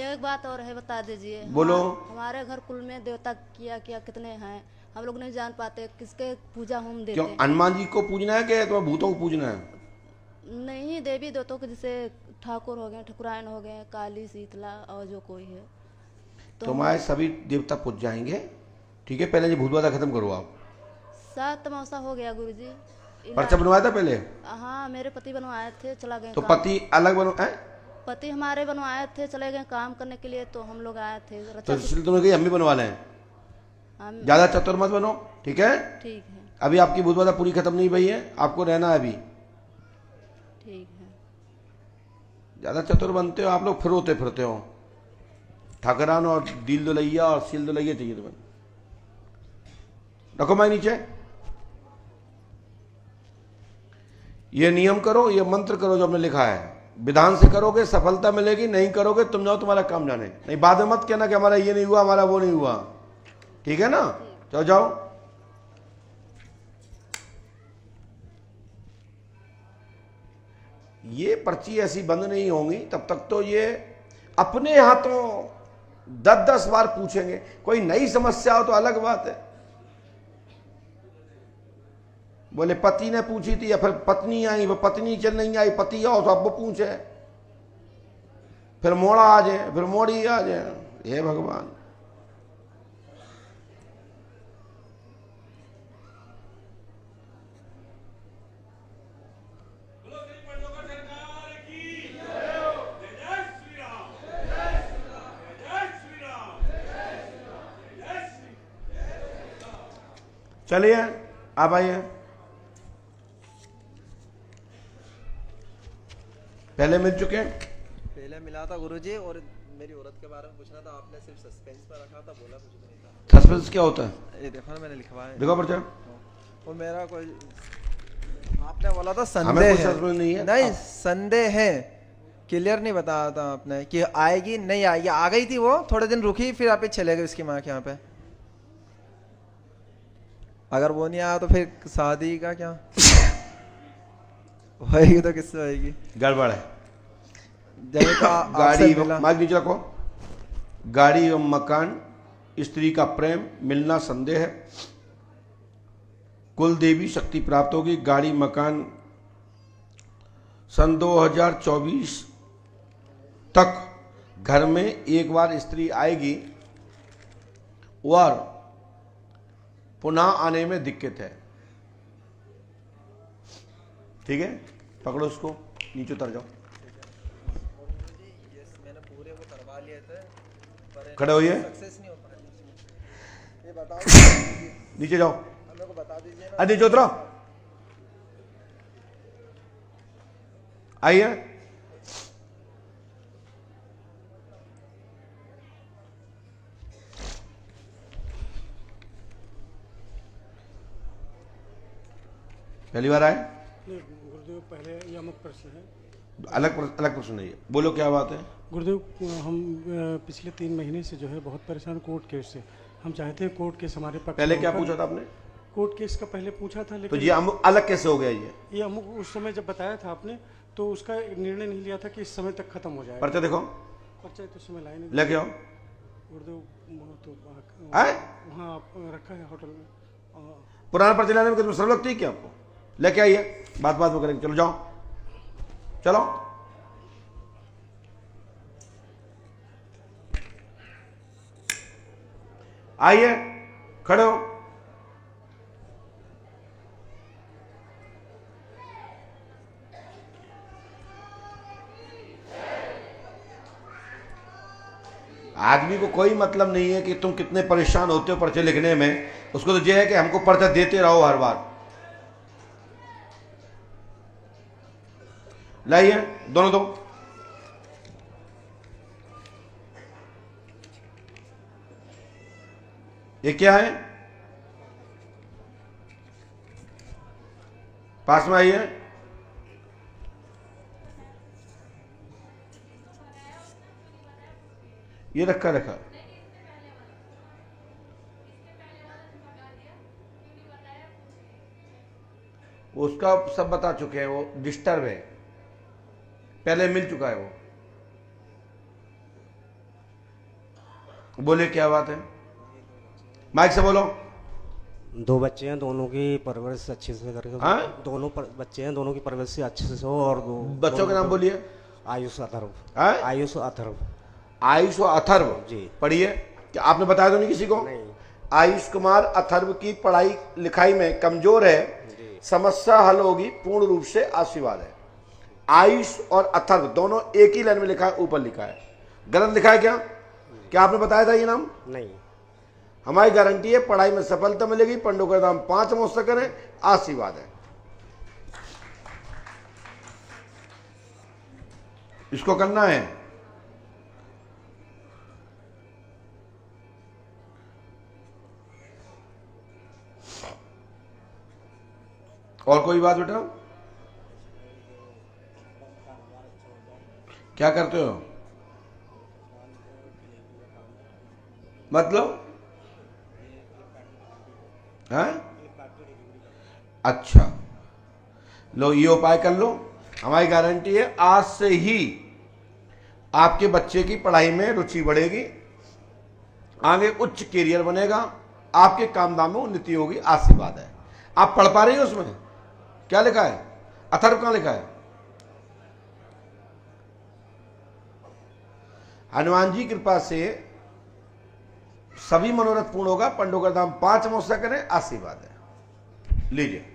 एक बात और है, बता दीजिए। बोलो। हमारे घर कुल में देवता क्या क्या कितने हैं, हम लोग नहीं जान पाते, किसके पूजा होम देते। क्यों हनुमान जी को पूजना है कि तुम्हें भूतों को पूजना है? नहीं, देवी देवताओं के, जैसे ठाकुर हो गए, ठकुरायन हो गए, काली, शीतला और जो कोई है तो हमारे सभी देवता पूज जाएंगे, ठीक है? पहले ये भूत बाधा खत्म करो आप। 7 तमाशा हो गया गुरुजी। पर्चा बनवाया था पहले? हाँ, मेरे पति बनवाए थे, चला गए। तो पति अलग बनवाए? पति हमारे बनवाए थे, चले गए काम करने के लिए, तो हम लोग आए थे। तो इसलिए तुमने कही हम भी बनवा लें। ज्यादा चतुर मत बनो, ठीक है? ठीक है। अभी आपकी भूत बाधा पूरी खत्म नहीं हुई है, आपको रहना है अभी। ठीक है। ज्यादा चतुर बनते हो आप लोग, फिर होते फिरते हो। ठाकरान और दिल दुलैया और सील दुलैया चाहिए तुम्हें। रखो मैं नीचे। ये नियम करो, ये मंत्र करो जो हमने लिखा है, विधान से करोगे सफलता मिलेगी, नहीं करोगे तुम जाओ तुम्हारा काम जाने। नहीं बाद में मत कहना कि हमारा ये नहीं हुआ, हमारा वो नहीं हुआ, ठीक है ना? जाओ जाओ। ये पर्ची ऐसी बंद नहीं होंगी तब तक तो ये अपने हाथों 10-10 बार पूछेंगे। कोई नई समस्या हो तो अलग बात है, बोले पति ने पूछी थी या फिर पत्नी आई, वो पत्नी चल नहीं आई, पति आओ तो अब वो पूछे, फिर मोड़ा आ जाए, फिर मोड़ी आ जाए, हे भगवान। चलिए आप आइए। पहले मिल चुके हैं? पहले मिला था गुरुजी, और मेरी औरत के बारे में पूछना था, आपने सिर्फ सस्पेंस पर रखा था, बोला कुछ नहीं था। सस्पेंस क्या होता है? ये देखो ना, मैंने लिखवाया है। देखो पर्चा। वो मेरा कोई, आपने बोला था हमें संदेह कोई है। सस्पेंस नहीं है। नहीं, संदेह है, क्लियर नहीं बताया था आपने कि आएगी नहीं आएगी। आ गई थी वो, थोड़े दिन रुकी, फिर आप चले गए उसकी माँ के यहाँ पे। अगर वो नहीं आया तो फिर शादी का क्या होएगी? तो किससे होएगी? गड़बड़ है। जब तो गाड़ी माइक नीचे रखो। गाड़ी एवं मकान, स्त्री का प्रेम मिलना संदेह है। कुल देवी शक्ति प्राप्त होगी। गाड़ी मकान सन 2024 तक घर में एक बार स्त्री आएगी और पुनः आने में दिक्कत है। ठीक है, पकड़ो उसको, नीचे उतर जाओ। मैंने पूरे वो करवा लिए थे, पर खड़े होइए। सक्सेस नहीं हो पाया। ये बताओ, नीचे जाओ। हमें को बता दीजिए ना। नीचे उतरो, आइए। पहली बार आए? गुरुदेव पहले ये अमुक प्रश्न है। अलग प्रश्न नहीं है, बोलो क्या बात है? गुरुदेव हम पिछले 3 महीने से जो है बहुत परेशान कोर्ट केस से। हम चाहते हैं कोर्ट केस हमारे पक्ष। पहले क्या पूछा था आपने? कोर्ट केस का पहले पूछा था, लेकिन तो ये अलग कैसे हो गया? ये अमुक उस समय जब बताया था आपने, तो उसका निर्णय नहीं लिया था कि इस समय तक खत्म हो जाएगा। पर्चा देखो। पर्चा तो समय लाइन लेके आओ। गुरुदेव तो वहाँ रखा है होटल में। पुराना पर्चा लाने में कितना समय लगती है क्या आपको? लेके आइए, बात में करेंगे। चलो जाओ, चलो। आइए, खड़े हो। आदमी को कोई मतलब नहीं है कि तुम कितने परेशान होते हो पर्चे लिखने में। उसको तो यह है कि हमको पर्चा देते रहो हर बार। लाइए, दोनों दो। ये क्या है? पास में आइए। ये रखा उसका सब बता चुके हैं। वो डिस्टर्ब है, पहले मिल चुका है वो। बोले क्या बात है? माइक से बोलो। 2 बच्चे हैं, दोनों की परवरिश अच्छे से करके। दोनों बच्चे हैं, दोनों की परवरिश अच्छे से हो। और बच्चों के नाम बोलिए। आयुष अथर्व। आयुष अथर्व। आयुष और अथर्व जी पढ़िए। क्या आपने बताया तो नहीं किसी को? नहीं। आयुष कुमार अथर्व की पढ़ाई लिखाई में कमजोर है, समस्या हल होगी, पूर्ण रूप से आशीर्वाद है। आयुष और अथर्व दोनों एक ही लाइन में लिखा है, ऊपर लिखा है। गलत लिखा है क्या? क्या आपने बताया था ये नाम? नहीं। हमारी गारंटी है पढ़ाई में सफलता मिलेगी। पंडों का नाम 5 मौसकर है, आशीर्वाद है। इसको करना है। और कोई बात बेटा? क्या करते हो? मतलब है? अच्छा, लो ये उपाय कर लो। हमारी गारंटी है आज से ही आपके बच्चे की पढ़ाई में रुचि बढ़ेगी, आगे उच्च कैरियर बनेगा, आपके काम धाम में उन्नति होगी, आशीर्वाद है। आप पढ़ पा रही हो? उसमें क्या लिखा है? अथर्व कहां लिखा है? हनुमान जी कृपा से सभी मनोरथ पूर्ण होगा। पंडों का धाम 5 अमावस्या करें, आशीर्वाद है। लीजिए।